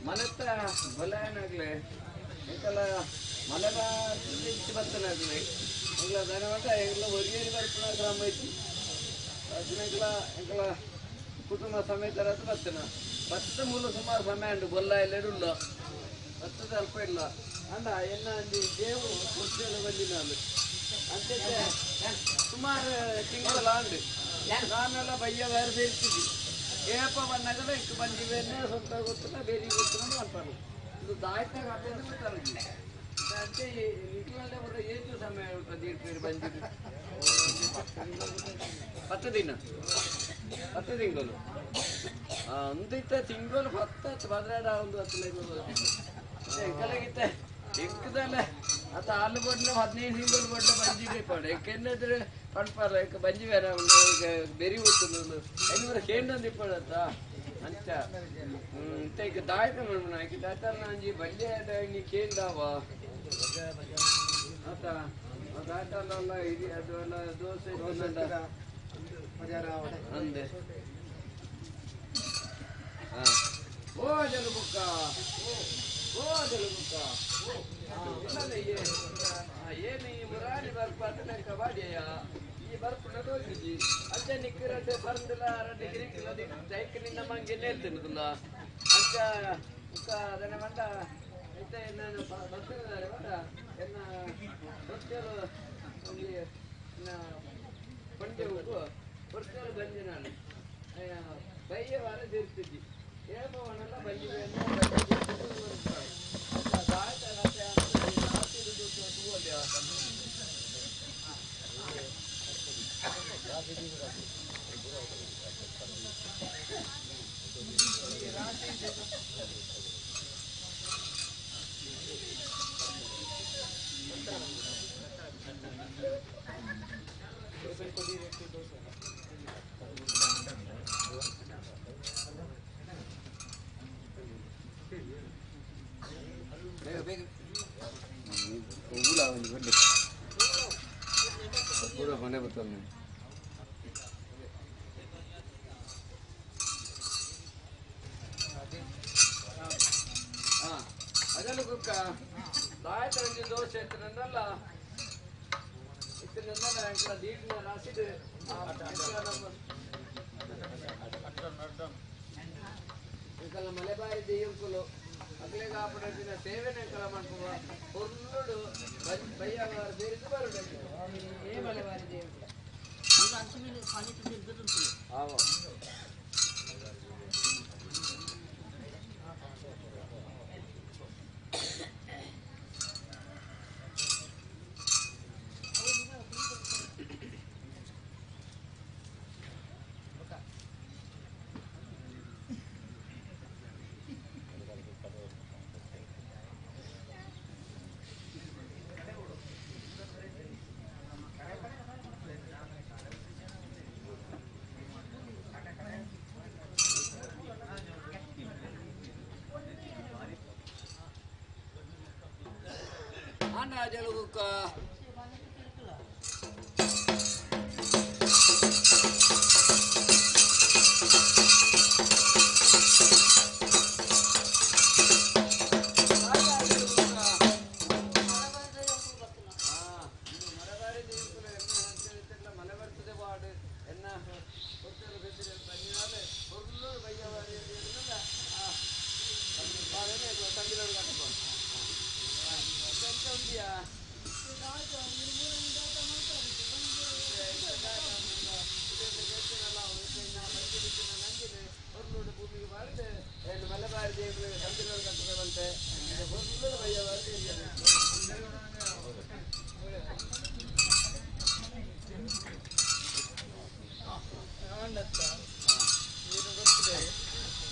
ಮನೆತ್ತ ಬಲಾಯನಾಗ್ಲಿ ಎಂಕಲ ಮಲೆಗ ಬರ್ತನಾಗ್ಲಿ ಎಂಗ್ಲ ಧನವಂತ ಎಂಗ್ಲ ಹೊರಗೇರಿ ಬರ್ಪಣ ಗ್ರಾಮ ಐತಿ ಎಂಗ್ಲ ಎಂಗ್ಲ ಕುಟುಂಬ ಸಮೇತರಾದ ಬರ್ತನ ಭತ್ತದ ಮೂಲ ಸುಮಾರು ಸಮಯ ಉಂಟು ಬೊಲ್ಲ ಎಲ್ಲೆಡುಲ್ಲ ಭತ್ತದ ಅಲ್ಪ ಇಲ್ಲ ಅಂದ ಎನ್ನ ಅಂದಿ ದೇವು ಕೊಡ್ಸೆಲ್ಲ ಬಂದಿನ ಅಲ್ಲಿ ಅಂತೆ ಸುಮಾರು ತಿಂಗಳ ಉಂಟು ನಾನೆಲ್ಲ ಬಯ್ಯ ಬೇರೆ ಸೇರ್ತಿದ್ವಿ ಏಪ ಬಂದಾಗಲ್ಲ ಇಂಕ ಬಂದಿವೇನೆ ಸ್ವಂತ ಗೊತ್ತಿಲ್ಲ ಬೇರೆ ಗೊತ್ತಿಲ್ಲ ಅಂತಾರೆ ಇದು ದಾಯ್ತಾಗ ಅದೇನು ಗೊತ್ತಾಗಿ అంటే ఇంట్లో కూడా ఏం చూసాము దీని పేరు బంజీ ಹತ್ತು ತಿಂಗಳು ಒಂದಿತ್ತ ತಿಂಗಳು ಹೊತ್ತ ಬದ್ರಾಡ ಒಂದು 15 ಎಂಕಲಾಗಿತ್ತೆ ಎಂಕದಲ್ಲ ಅತ್ತ ಹಾಲು ಬಡ್ಲೆ 15 ತಿಂಗಳು ಬಡ್ಲೆ ಬಂಜಿ ಬೇಕು ಎಂಕೆಂದ್ರೆ ಪಣ್ಪಾರ ಎಂಕ ಬಂಜಿ ಬೇರೆ ಬೆರಿ ಹೋಗ್ತದೆ ಐನೂರ ಕೇಂದ್ರ ಇಪ್ಪಡತ್ತ ಅಂತ ಈಗ ದಾಯಕ ಮಾಡ್ಬೋಣ ಈಗ ದಾತ ನಂಜಿ ಬಲ್ಲೆ ನೀ ಕೇಂದಾವ ಆತ ದಾಟಲ್ಲ ಇದು ಅದೆಲ್ಲ ದೋಸೆ ಅಂದೆ ಓ ಜಲಬುಕ್ಕ ಏನು ಈ ಮುರಾರಿ ಬರ್ಪ ಅದನ್ನ ಕಬಾಡಿಯ ಈ ಬರ್ಪುನ ಹೋಗಿದ್ದಿ ಅಜ್ಜ ನಿಕ್ಕರಡ್ಡೆ ಬರ್ದಿಲ್ಲ ಡಿಗ್ರಿ ಸೈಕಲಿಂದ ಮಂಗೆ ನೇರ್ತಿರುದಿಲ್ಲ ಅಜ್ಜ ಅದನ್ನ ಮಂಡ అయితే నేను బస్సులు ఎన్న బస్సులు పండే ಉಪ್ಪು ಬಸ್ಸಲ್ಲಿ ಬಂದೆ ನಾನು ಬೈಯ ವಾರ ಸೇರ್ತಿದ್ದಿ ಏಪವನ್ನೆಲ್ಲ ಬಂದಿವೆ पूरा होने बता नहीं ಅದನ್ನು ಕುಕ್ಕ ದಾಯತರಂಜಿ ದೋಷ ಇತ್ತನಲ್ಲ ಇತ್ತನಲ್ಲ ದೀಟಿನ ರಾಸಿದು ఇంకల మలబారి దెయ్యంకులు అగలే కాపడిన సేవనే కల మనకు పొర్లుడు బయ్యవారు బెరిసి బరుడు ఏ మలబారి దెయ్యంకులు ఇది అంచమిని పనికి నిర్దుంటుంది Ao mana jalur buka?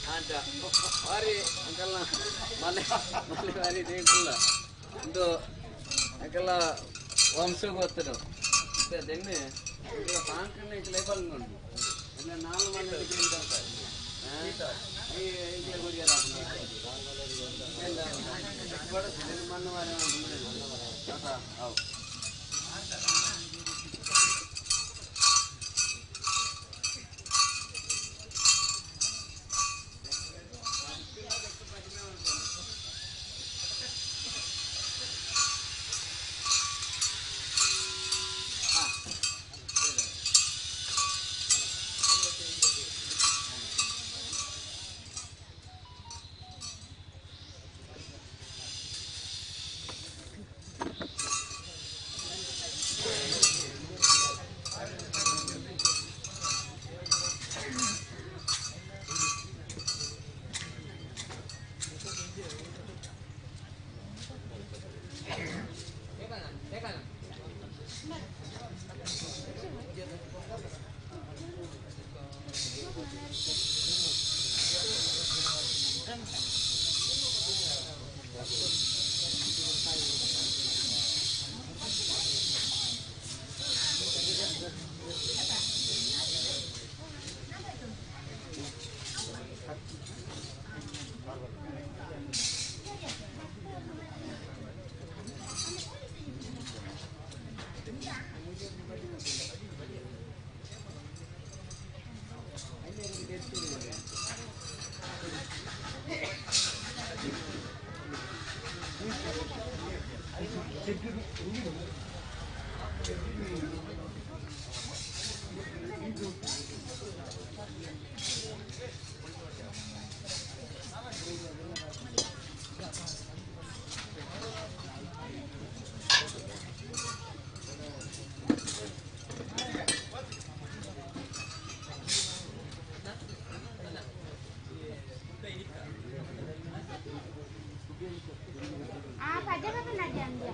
Ada, hari angkala mana hari dia pula, itu angkala wamsu gotte do, itu denne, angkala pangkeng ni level ngon, ini nalu mana di sini kan, ini guriya rapna, ini baru mana mana kata, aw. Apa aja kan aja dia.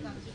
Thank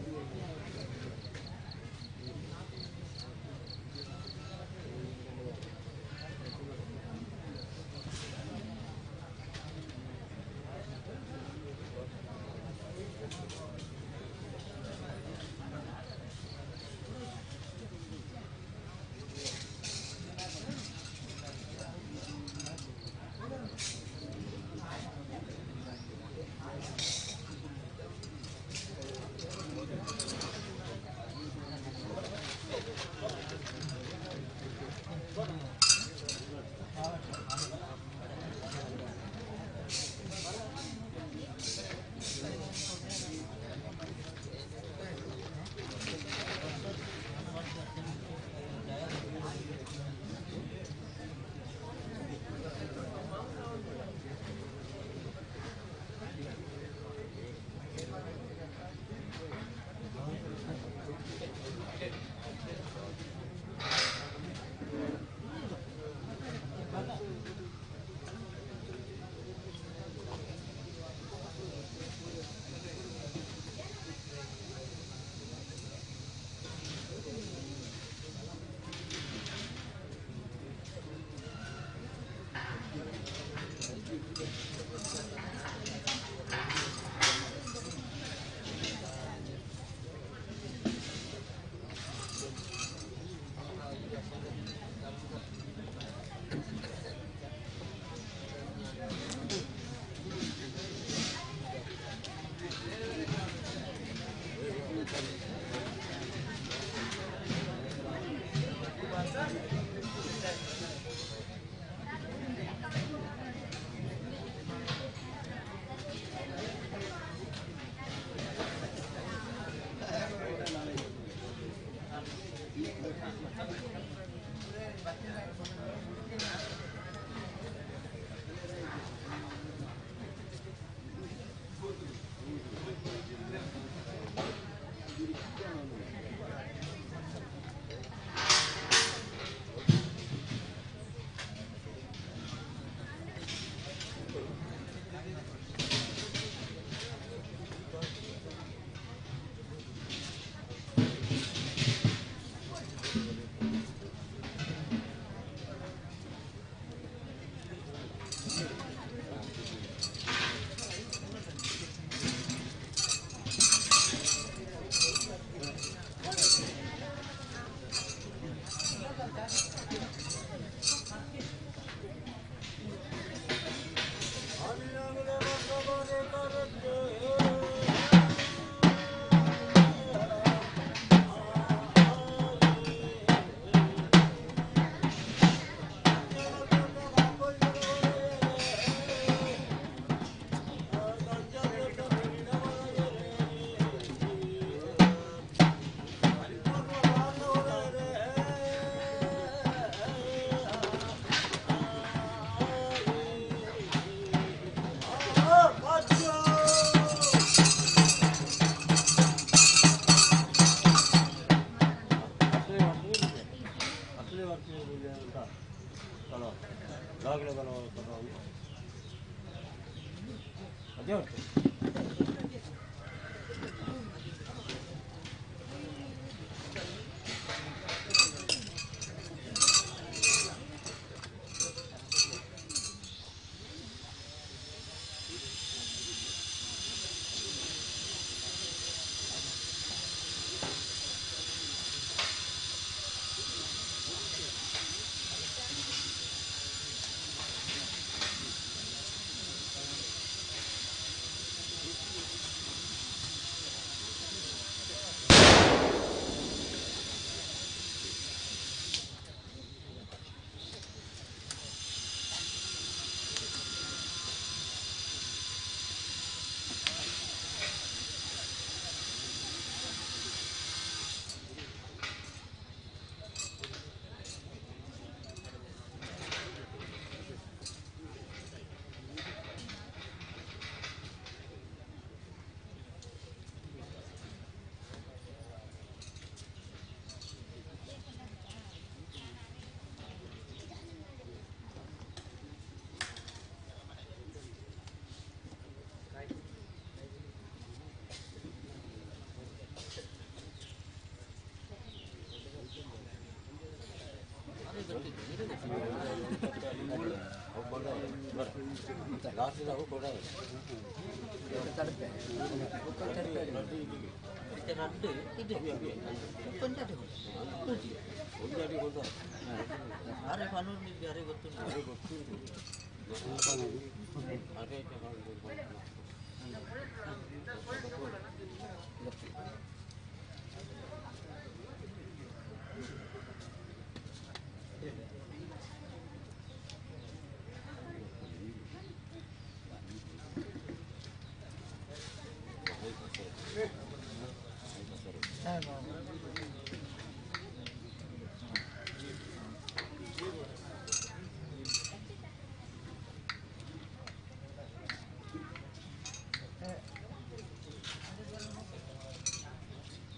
you.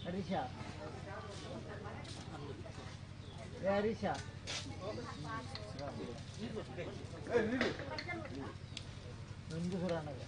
Arisha. Arisha. Nundu Suranaga.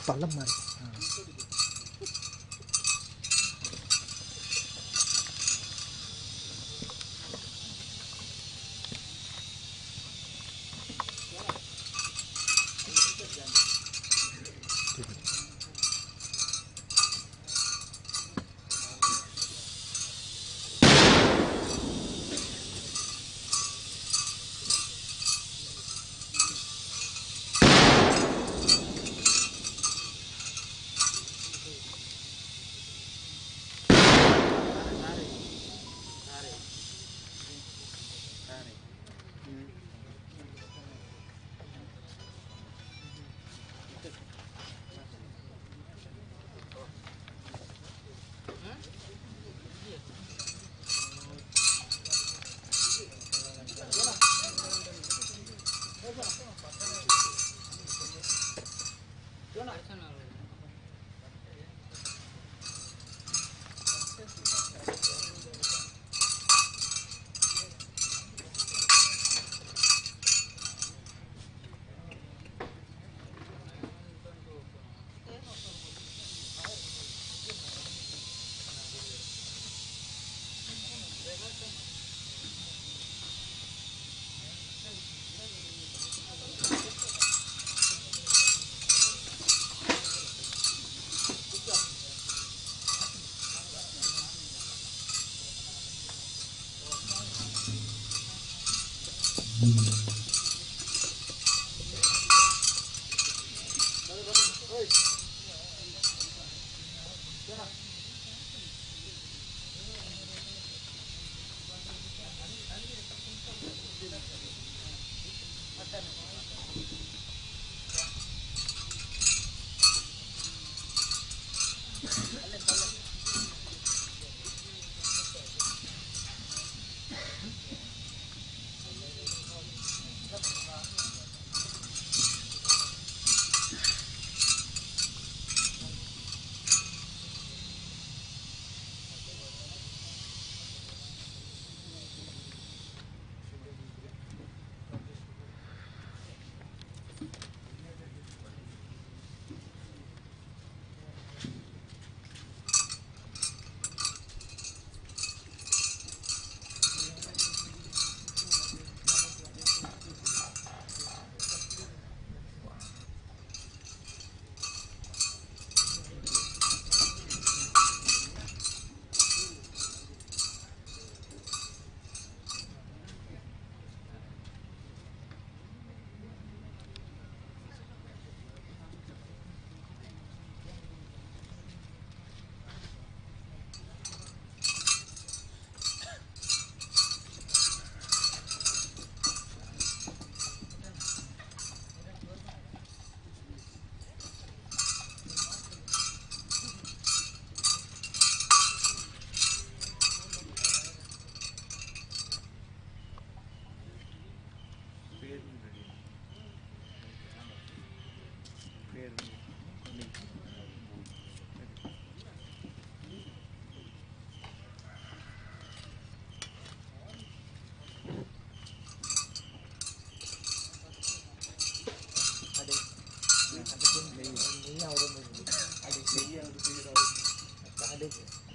పళ్ళం మరి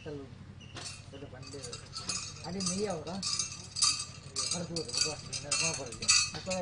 ಅಸಲು ದೊಡ್ಡ ಬಂಡೆ ಅಡಿ ನೆಯ್ಯ ಅವರ ಮರಸೂರು ಬರಲಿ ಮಕ್ಕಳ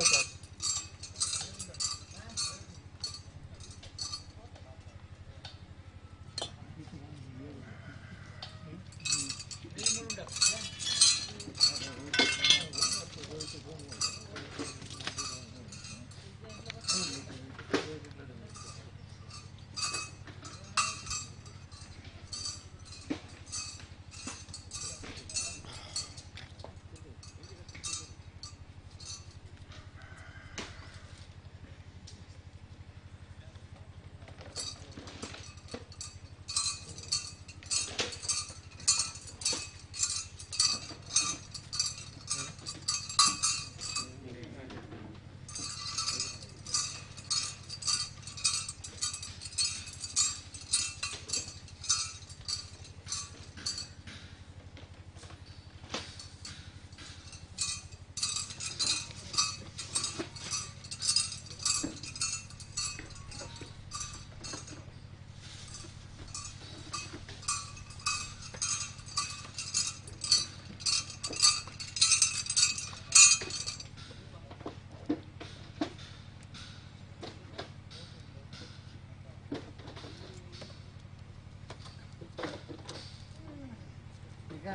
ಈಗ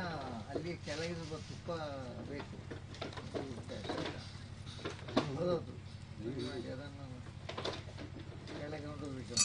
ಅಲ್ಲಿ ಕೆಳಗಿರುವ ತುಪ್ಪ ಬೇಕು ಹೌದೌದು ಅದನ್ನು ಕೆಳಗೆ ಹೊಂದೋಗ್ಬೇಕು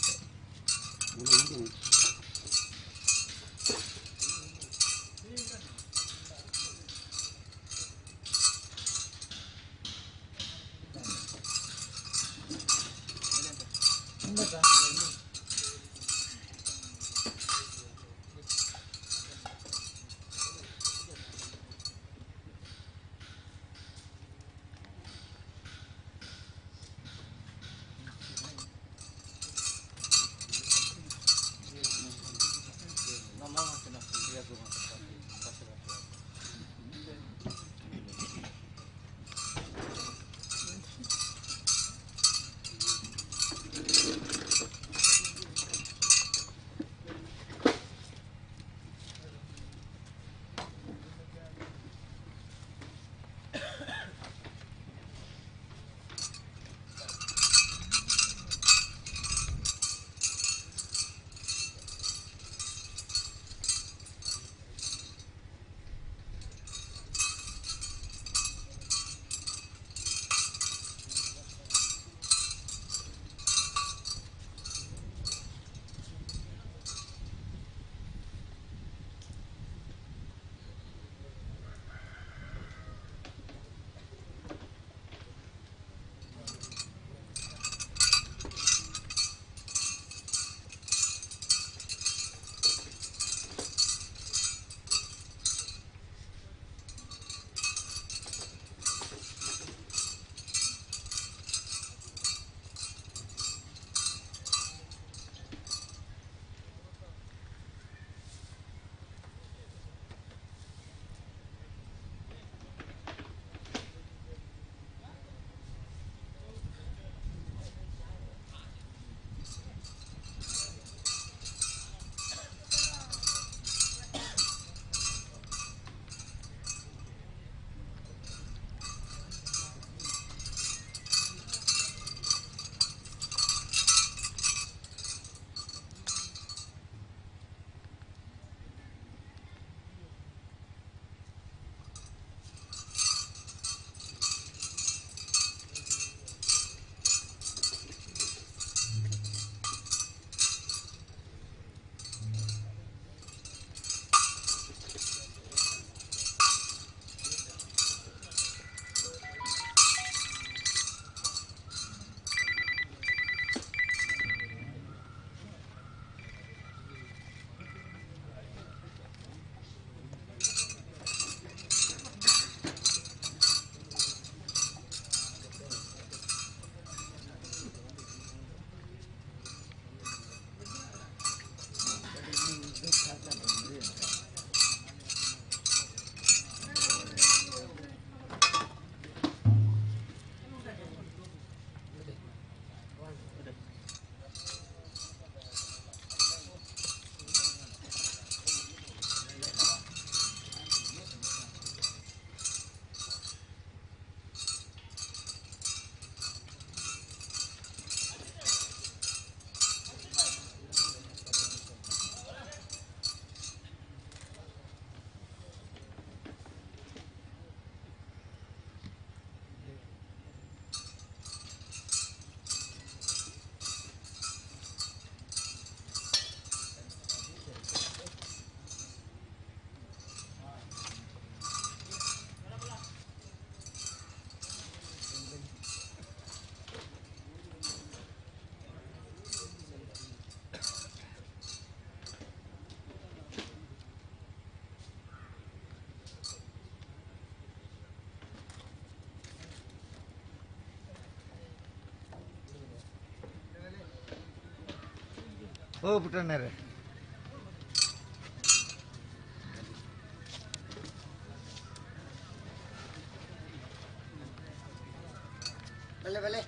ಪುಟ್ಟಣ್ಣರೇ ಬಲೆ ಬಲೆ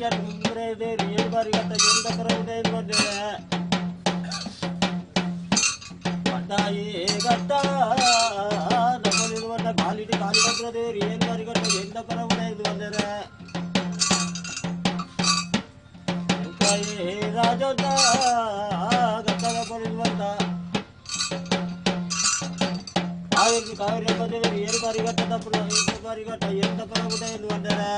ಅಲಿಕ್ಯಾಟ್ ಮುಂದೆ ಇದೆ ಏನು ಬಾರಿ ಗಟ್ಟ ಎಂತ ಪರವುದೇ ಬಂದಿದೆ ಗಟ್ಟಾಯಿ ಗಟ್ಟ ನಮ್ಮಲ್ಲಿರುವಂತ ಕಾಲಿಡಿ ಕಾಲಿ ಬಂದ್ರೆ ಏನು ಬಾರಿ ಗಟ್ಟ ಎಂತ ಪರವುದೇ ಇದು ಬಂದಿದೆ ರಾಜೋತ ಗಟ್ಟದ ಬರುವಂತ ಕಾವೇರಿ ಬಂದಿದೆ ಏನು ಬಾರಿ ಗಟ್ಟದ ಬಾರಿ ಗಟ್ಟ ಎಂತ ಪರವುದೇ ಇದು ಬಂದಿದೆ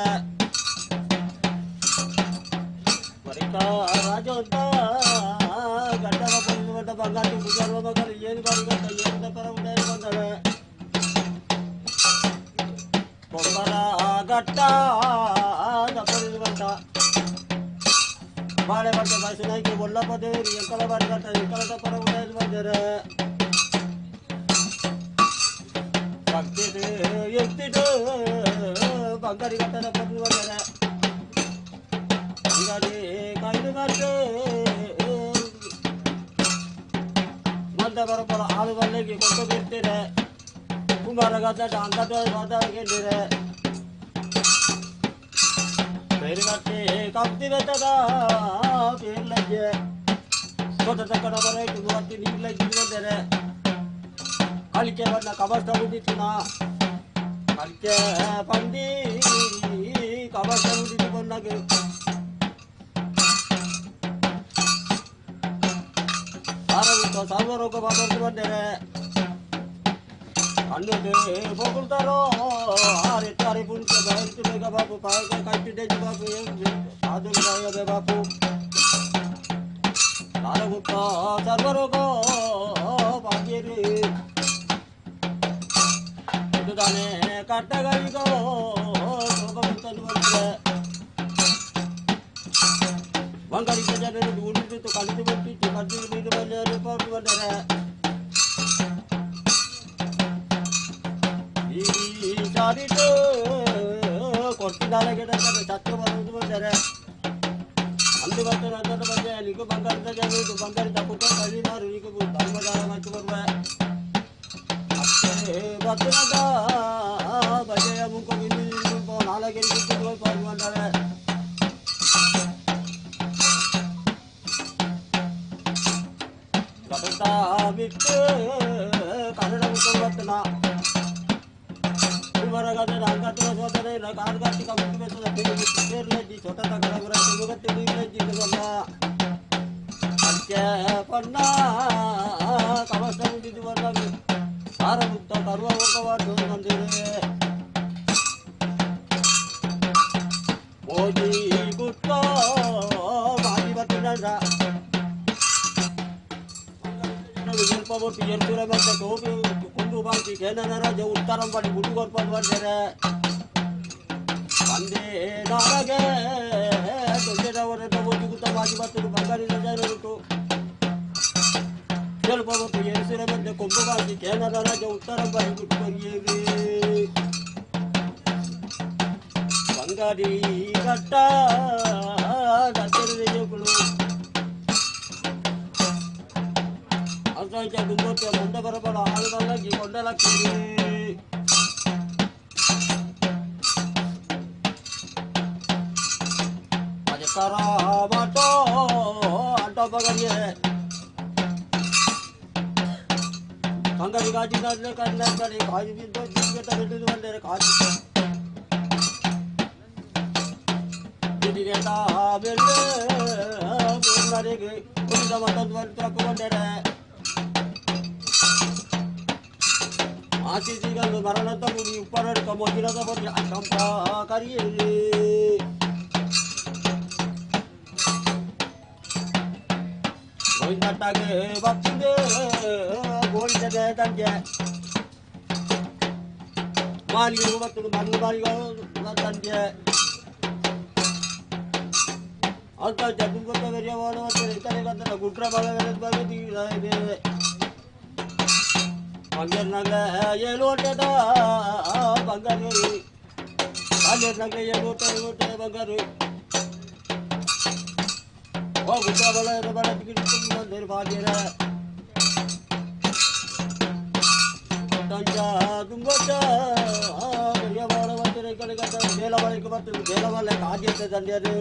ರಾಜೋತ ಗಟ್ಟದ ಬರುವಂತ ಬಂಗಾಳಿ ಭುಜಾಲ ಮಗಲು ಏನು ಬಾರಿ ಗಟ್ಟ ಎಂತ ಪರವುದೇ ಬಂದರೆ ಕೊಬ್ಬರ ಗಟ್ಟ ಬರುವಂತ ಬಾಳೆ ಬಟ್ಟೆ ಬಸನಾಗಿ ಒಳ್ಳಪ್ಪ ದೇವರು ಎಂಕಲ ಬಾರಿ ಗಟ್ಟ ಎಂಕಲದ ಪರವುದೇ ಬಂದರೆ ಭಕ್ತಿದು ಎತ್ತಿದು ಬಂಗಾರಿ ಗಟ್ಟದ ಬರು ಬಂದರೆ ಹಂಗಾಗಿ ಕಾಯ್ದು ಗಟ್ಟೆ ಮಂದ ಬರಬರ ಆಳು ಬಲ್ಲೆಗೆ ಕೊಟ್ಟು ಬಿಡ್ತೀರೆ ಕುಮಾರ ಗದ್ದ ಅಂಗಡಿರೆ ಬೇರೆಗಟ್ಟೆ ಕಬ್ದಿ ಬೆಟ್ಟದ ಪೇರ್ಲಜ್ಜೆ ದೊಡ್ಡ ತಕ್ಕಡ ಬರೈತು ಮೂವತ್ತಿ ನೀರ್ಲಜ್ಜಿ ಬಂದರೆ ಕಲಿಕೆ ಬಣ್ಣ ಕಬಷ್ಟ ಮುಗಿತಿನ ಕಲಿಕೆ ಪಂಡಿ ಕಬಷ್ಟ ಮುಗಿದು ಬಂದಾಗ ಆರೋಗ್ಯ ಸರ್ವರೋಗ ಬಾಬರ್ದು ಬಂದರೆ ಅನ್ನದೆ ಹೋಗುತ್ತಾರೋ ಆರೆತ್ತಾರೆ ಪುಂಚ ಬಯಸುಬೇಕ ಬಾಪು ಪಾಯಕ ಕಟ್ಟಿದೆ ಬಾಪು ಅದು ಕಾಯದೆ ಬಾಪು ಆರೋಗ್ಯ ಸರ್ವರೋಗ ಭಾಗ್ಯರಿ ಇದು ತಾನೇ ಕಟ್ಟಗಳಿಗೋ ಹೋಗಬಂತಂದು ಬಂದರೆ ಬಂಗಾಳಿಗೆ ಜನರು ಉಳಿದಿತ್ತು ಕಲಿತು ಬಂದಿತ್ತು ಕದ್ದು ನೀರು ಬಂದರೆ ಕೊಟ್ಟು ಬಂದರೆ ಈ ಚಾರಿಟ್ಟು ಕೊಟ್ಟಿದ್ದಾರೆ ಚತ್ತು ಬರುವುದು ಬಂದರೆ ಅಲ್ಲಿ ಬರ್ತಾರೆ ಅದನ್ನು ಬಂದೆ ಅಲ್ಲಿಗೂ ಬಂಗಾರದ ಜನರು ಬಂಗಾರದ ಪುಟ್ಟ ಕಲಿಮಾರು ಈಗ ಧರ್ಮದಾರ ಮತ್ತು ಬರುವೆ ಮತ್ತೆ ಭಕ್ತನಾದ ಬಜೆಯ ಮುಖ ಬಿಂದು ನಾಲ್ಕು ಪಾಲ್ಗೊಂಡು ಬಂದರೆ ಬಿಟ್ಟು ಕನ್ನಡ ಮುಖ ಬರಗಾದ ಅಂಗತ್ರ ಸೋದನೆ ಕಾರ್ಗಾರ್ತಿಕ ಮುಖ್ಯಮಂತ್ರಿ ಸೇರ್ಲಜ್ಜಿ ಸ್ವತಂತ್ರ ಕಡಬರ ಮುಗತ್ತೆ ನೀರ್ಲಜ್ಜಿ ಬಲ್ಲ ಅದಕ್ಕೆ ಪನ್ನ ಕವಸ ಮುಗಿದು ಬಂದಾಗ ಸಾರ ಮುಕ್ತ ಕರುವ ಹೋಗವಾಡು ಬಂದಿದೆ ಓದಿ ಗುಟ್ಟ ಬಾಗಿ ಬರ್ತಿದ್ದ ಸ್ವಲ್ಪ ಎರ್ಪುರ ಮತ್ತೆ ಟೋಪಿ ಕುಂದು ಬಾಕಿ ಕೇಂದ್ರ ರಾಜ್ಯ ಉತ್ತರ ಮಾಡಿ ಗುಡು ಕೊಡ್ಕೊಂಡು ಬಂದರೆ ತಂದೆ ನಾಳಗೆ ದೊಡ್ಡದವರೆಲ್ಲ ಓದಿಗುತ್ತ ಬಾಗಿ ಬರ್ತದೆ ಬಂಗಾರಿ ರಜಾರುಂಟು ಸ್ವಲ್ಪ ಹೊತ್ತು ಎರ್ಸಿರ ಮತ್ತೆ ಕೊಂಬು ಬಾಕಿ ಕೇಂದ್ರ ರಾಜ್ಯ ಉತ್ತರ ಬಾರಿ ಗುಟ್ಟು ಬರಿಯೇರಿ ಬಂಗಾರಿ ಗಟ್ಟ ಗಟ್ಟರು ಅಂಚ ದುಂಬತ್ತೆ ಮುಂದೆ ಬರಬಾರ ಆಳುಗಳಾಗಿ ಕೊಂಡಲಕ್ಕಿ ಅದಕ್ಕಾರ ಮಾಟೋ ಅಂಟ ಬಗರಿಯೇ ಕಂಗಡಿ ಗಾಜಿ ಕನ್ನಡಿ ಕಾಜಿ ಬಿದ್ದು ಜಿಂಗೆ ತಗೊಂಡು ಬಂದರೆ ಕಾಜಿ ಗಿಡಿಗೆಟ ಬೆಳ್ಳೆ ಕುಡಿದ ಮತ್ತೊಂದು ತಗೊಂಡರೆ ಆಶೀಸಿಗಲ್ಲು ಮರಣದ ಮುಡಿ ಉಪ್ಪರಡ್ಕ ಮೊದಿರದ ಬದಿ ಕಂಪ ಕರಿಯೇ ಗೋವಿಂದಟ್ಟಾಗೆ ಬರ್ತಿದೆ ಗೋಲ್ಡದೆ ತಂಗೆ ಮಾಲಿಗೆ ಮತ್ತು ಮಣ್ಣು ಮಾಲಿಗಳು ತಂಗೆ ಅಂತ ಜಗತ್ತ ಬೆರೆಯವಾದ ಇತರೆ ಗಂಧದ ಗುಡ್ರ ಬಲ ಇದೆ ಬಂಗಾರನಾಗ ಏಳು ಹೊಟ್ಟೆದ ಬಂಗಾರ ಕಾಲೇಜ್ನಾಗ ಏಳು ಹೊಟ್ಟೆ ಬಂಗಾರ ಹೋಗುತ್ತ ಬಳ ಬಳ ಟಿಕೆಟ್ ಬಂದಿರು ಬಾಗಿರ ತಂಜ ತುಂಬತ್ತ ಬೆರೆಯವಾದ வட்டரை கலகட்ட வேலவாளைக்கு பத்து வேலவாளை காரியத்தை தண்டியாரு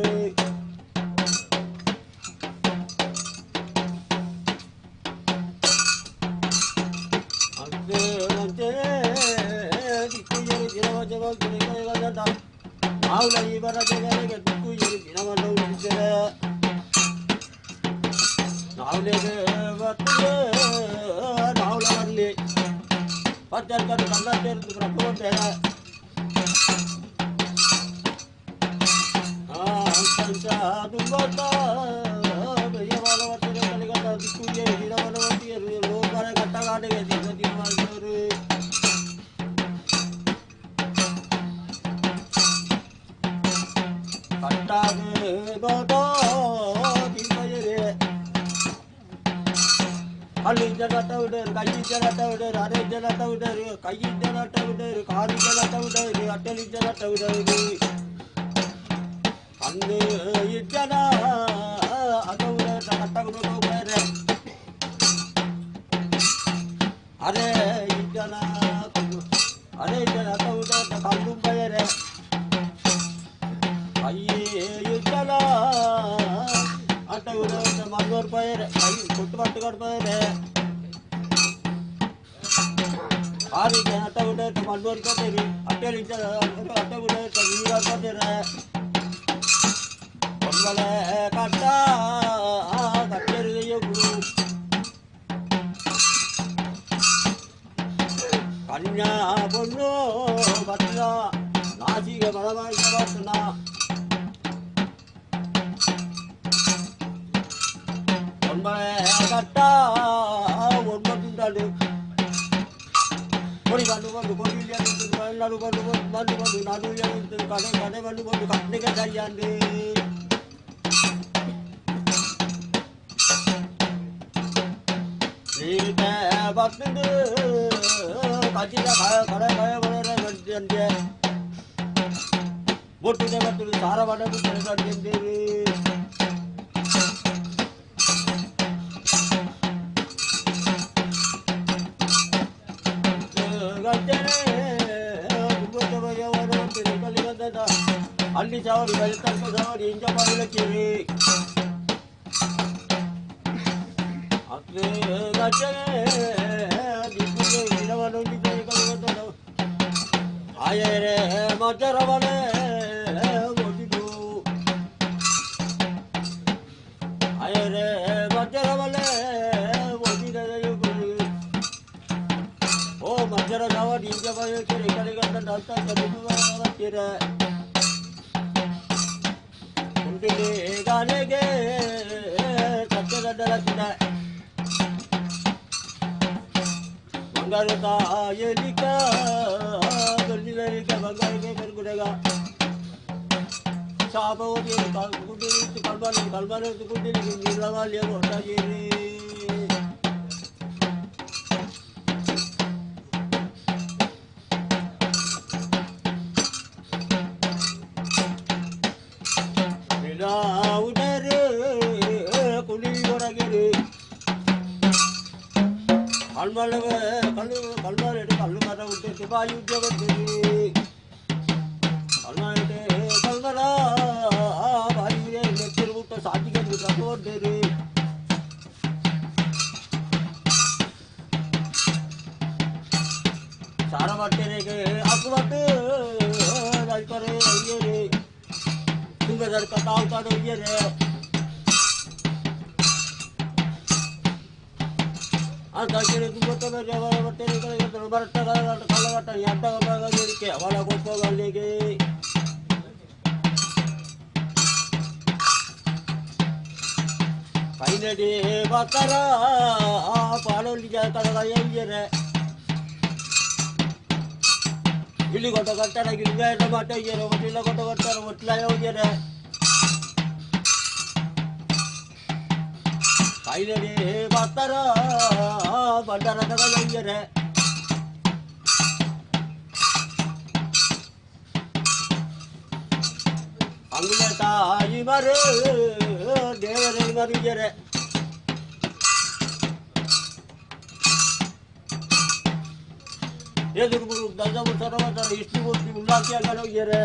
ಎದುರು ದಜವು ಸರ್ವತರ ಇಷ್ಟು ಮೂರ್ತಿ ಉಲ್ಲಾಸಿ ಆಗಲು ಹೋಗ್ಯಾರೆ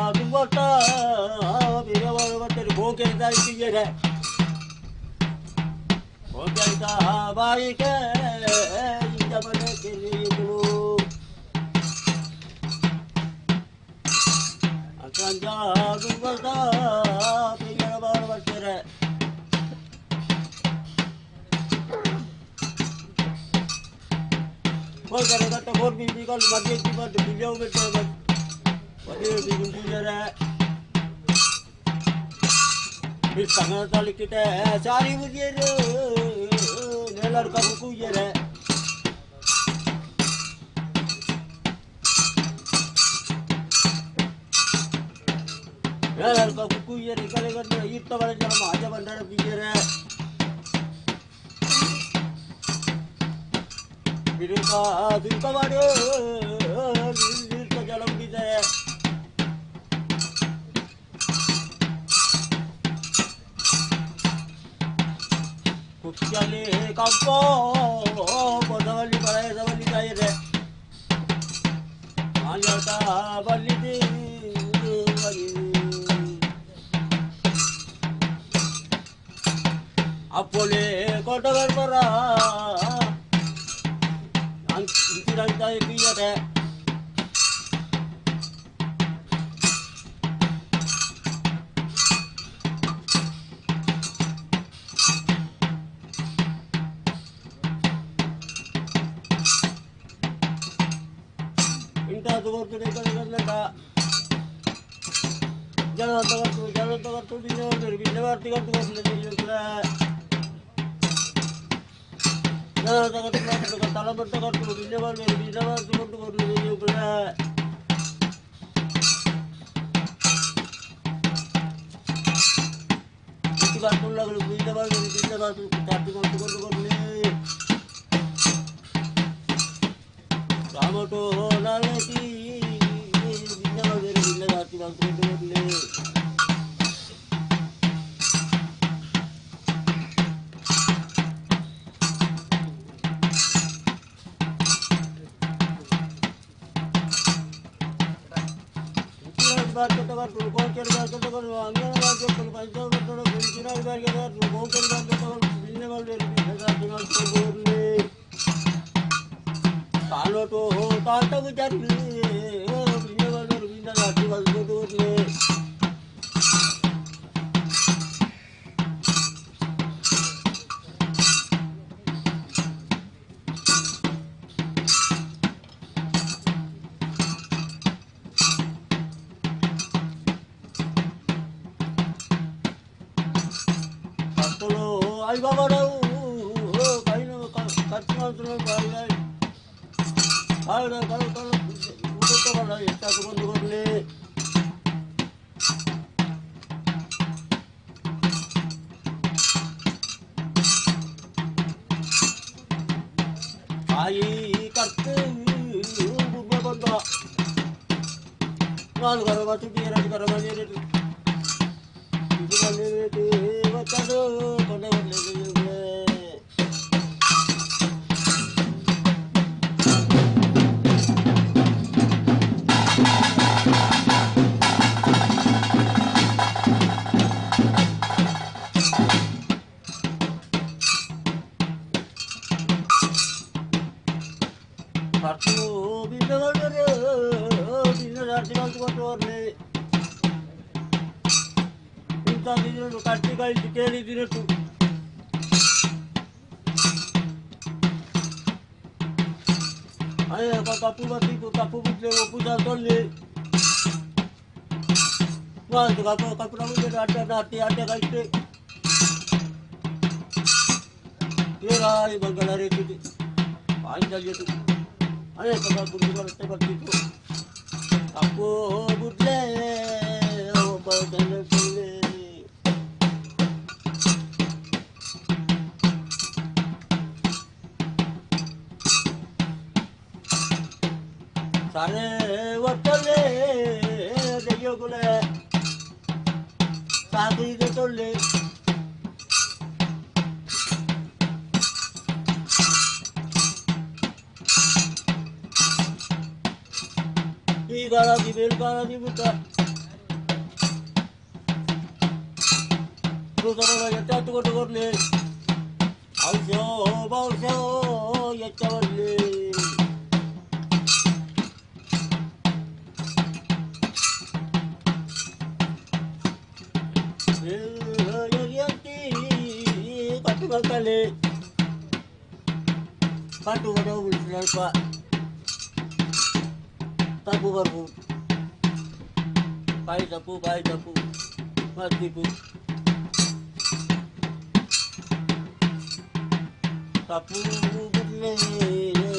ಅದು ಬರ್ತ ಬೇರೆ ಬರ್ತಾರೆ ಹೋಗ್ತಾ ಇಟ್ಟಿದ್ದಾರೆ ಹೋಗ್ತಾ ಬಾಯಿಗೆ ಇಂದ ಮನೆ ಕೇಳಿದ್ರು ಅಕ್ಕಂಜ ಅದು ಬರ್ತ ಬೇರೆ ಬರ್ತಾರೆ ಹೋಗ್ತಾರೆ ಗಟ್ಟ ಹೋಗಿ ಬೀಗಲು ಮಧ್ಯೆ ಬಂದು ಬಿಜೆ ಹೋಗ್ಬಿಡ್ತಾರೆ tangan tali kita cari begini nelar kamu kujere nelar kamu kujere kali kan itu pada jalan aja bandar kujere birka baru birka jalan kita Kucali kampo, podawali balai zawali jayre. Alyata bali di, apole kotagar para, antirantai kiyate. Jangan takut bina berarti kan tuh boleh juga. Jangan takut talam bertakut bina berarti kan tuh boleh juga. Itu kan pun lagu bina berarti tapi kan tuh boleh. Kamu tuh lalaki bina berarti kan tuh boleh. बात करते कर कौन कर बात करते कर अंदर बात करते कर पंचायत करते कर बिजनेस बात करते कर कौन कर बात करते कर बिजनेस वाले बिजनेस बिजनेस को बोलने कालो तो हो ताता विचार ले बिजनेस वाले बिजनेस आती बात को बोलने आई बाबा राव कहीं ना कच्चा तो भाई भाई करो उधर तो वाला ये तो बंद कर ले आई करते बुबा बंदा काल करो बात की राज करो बाजे रे बुबा ले रे बता दो कोने ले Kartu bina galere, bina arti galtu kotorne. Inta bina lo karti gal dikeli bina tu. Aye apa kapu bati ko kapu butle wo puja tolle. Wah tu kapu namu je ate galte. Kira ai bangalare tu. Panjal je tu. अरे पता कुछ करते करते तो आपको बुझले ओ बदले चले सारे वटले देखियो गुले साथी के टोले ಬೇಲ್ಕಾಲ ನಿಮಿತ್ತ ಎತ್ತು ಕೊಟ್ಟು ಕೊಡ್ಲಿ ಔಷ ಎಚ್ಚವಲ್ಲಿ ಕಟ್ಟು ಮಕ್ಕಳೇ ಕಟ್ಟು ಬರೋದು ಸ್ವಲ್ಪ ತಪ್ಪು ಬರ್ಬೋದು ಬಾಯಿ ತಪ್ಪು ಮತ್ತಿಪ್ಪು ತಪ್ಪು ಬಿಡಲೇ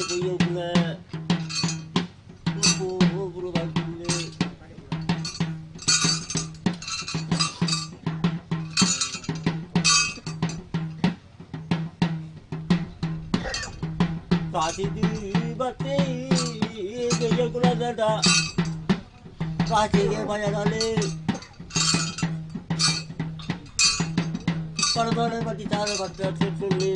ಕೈಯೊಬ್ಬಳೆ ತಪ್ಪು ಒಬ್ಬರು ಬಾಕಿಲ್ಲೇ ಕಾಸಿದ್ದು ಬಟ್ಟೆ ಕೈಯ ಕುಲದ ಕಾಸಿಗೆ ಭಯದಲ್ಲಿ ಕಡದೊಡೆ ಬಟ್ಟಿ ತಾರೆ ಬಟ್ಟೆ ಸುಳ್ಳಿ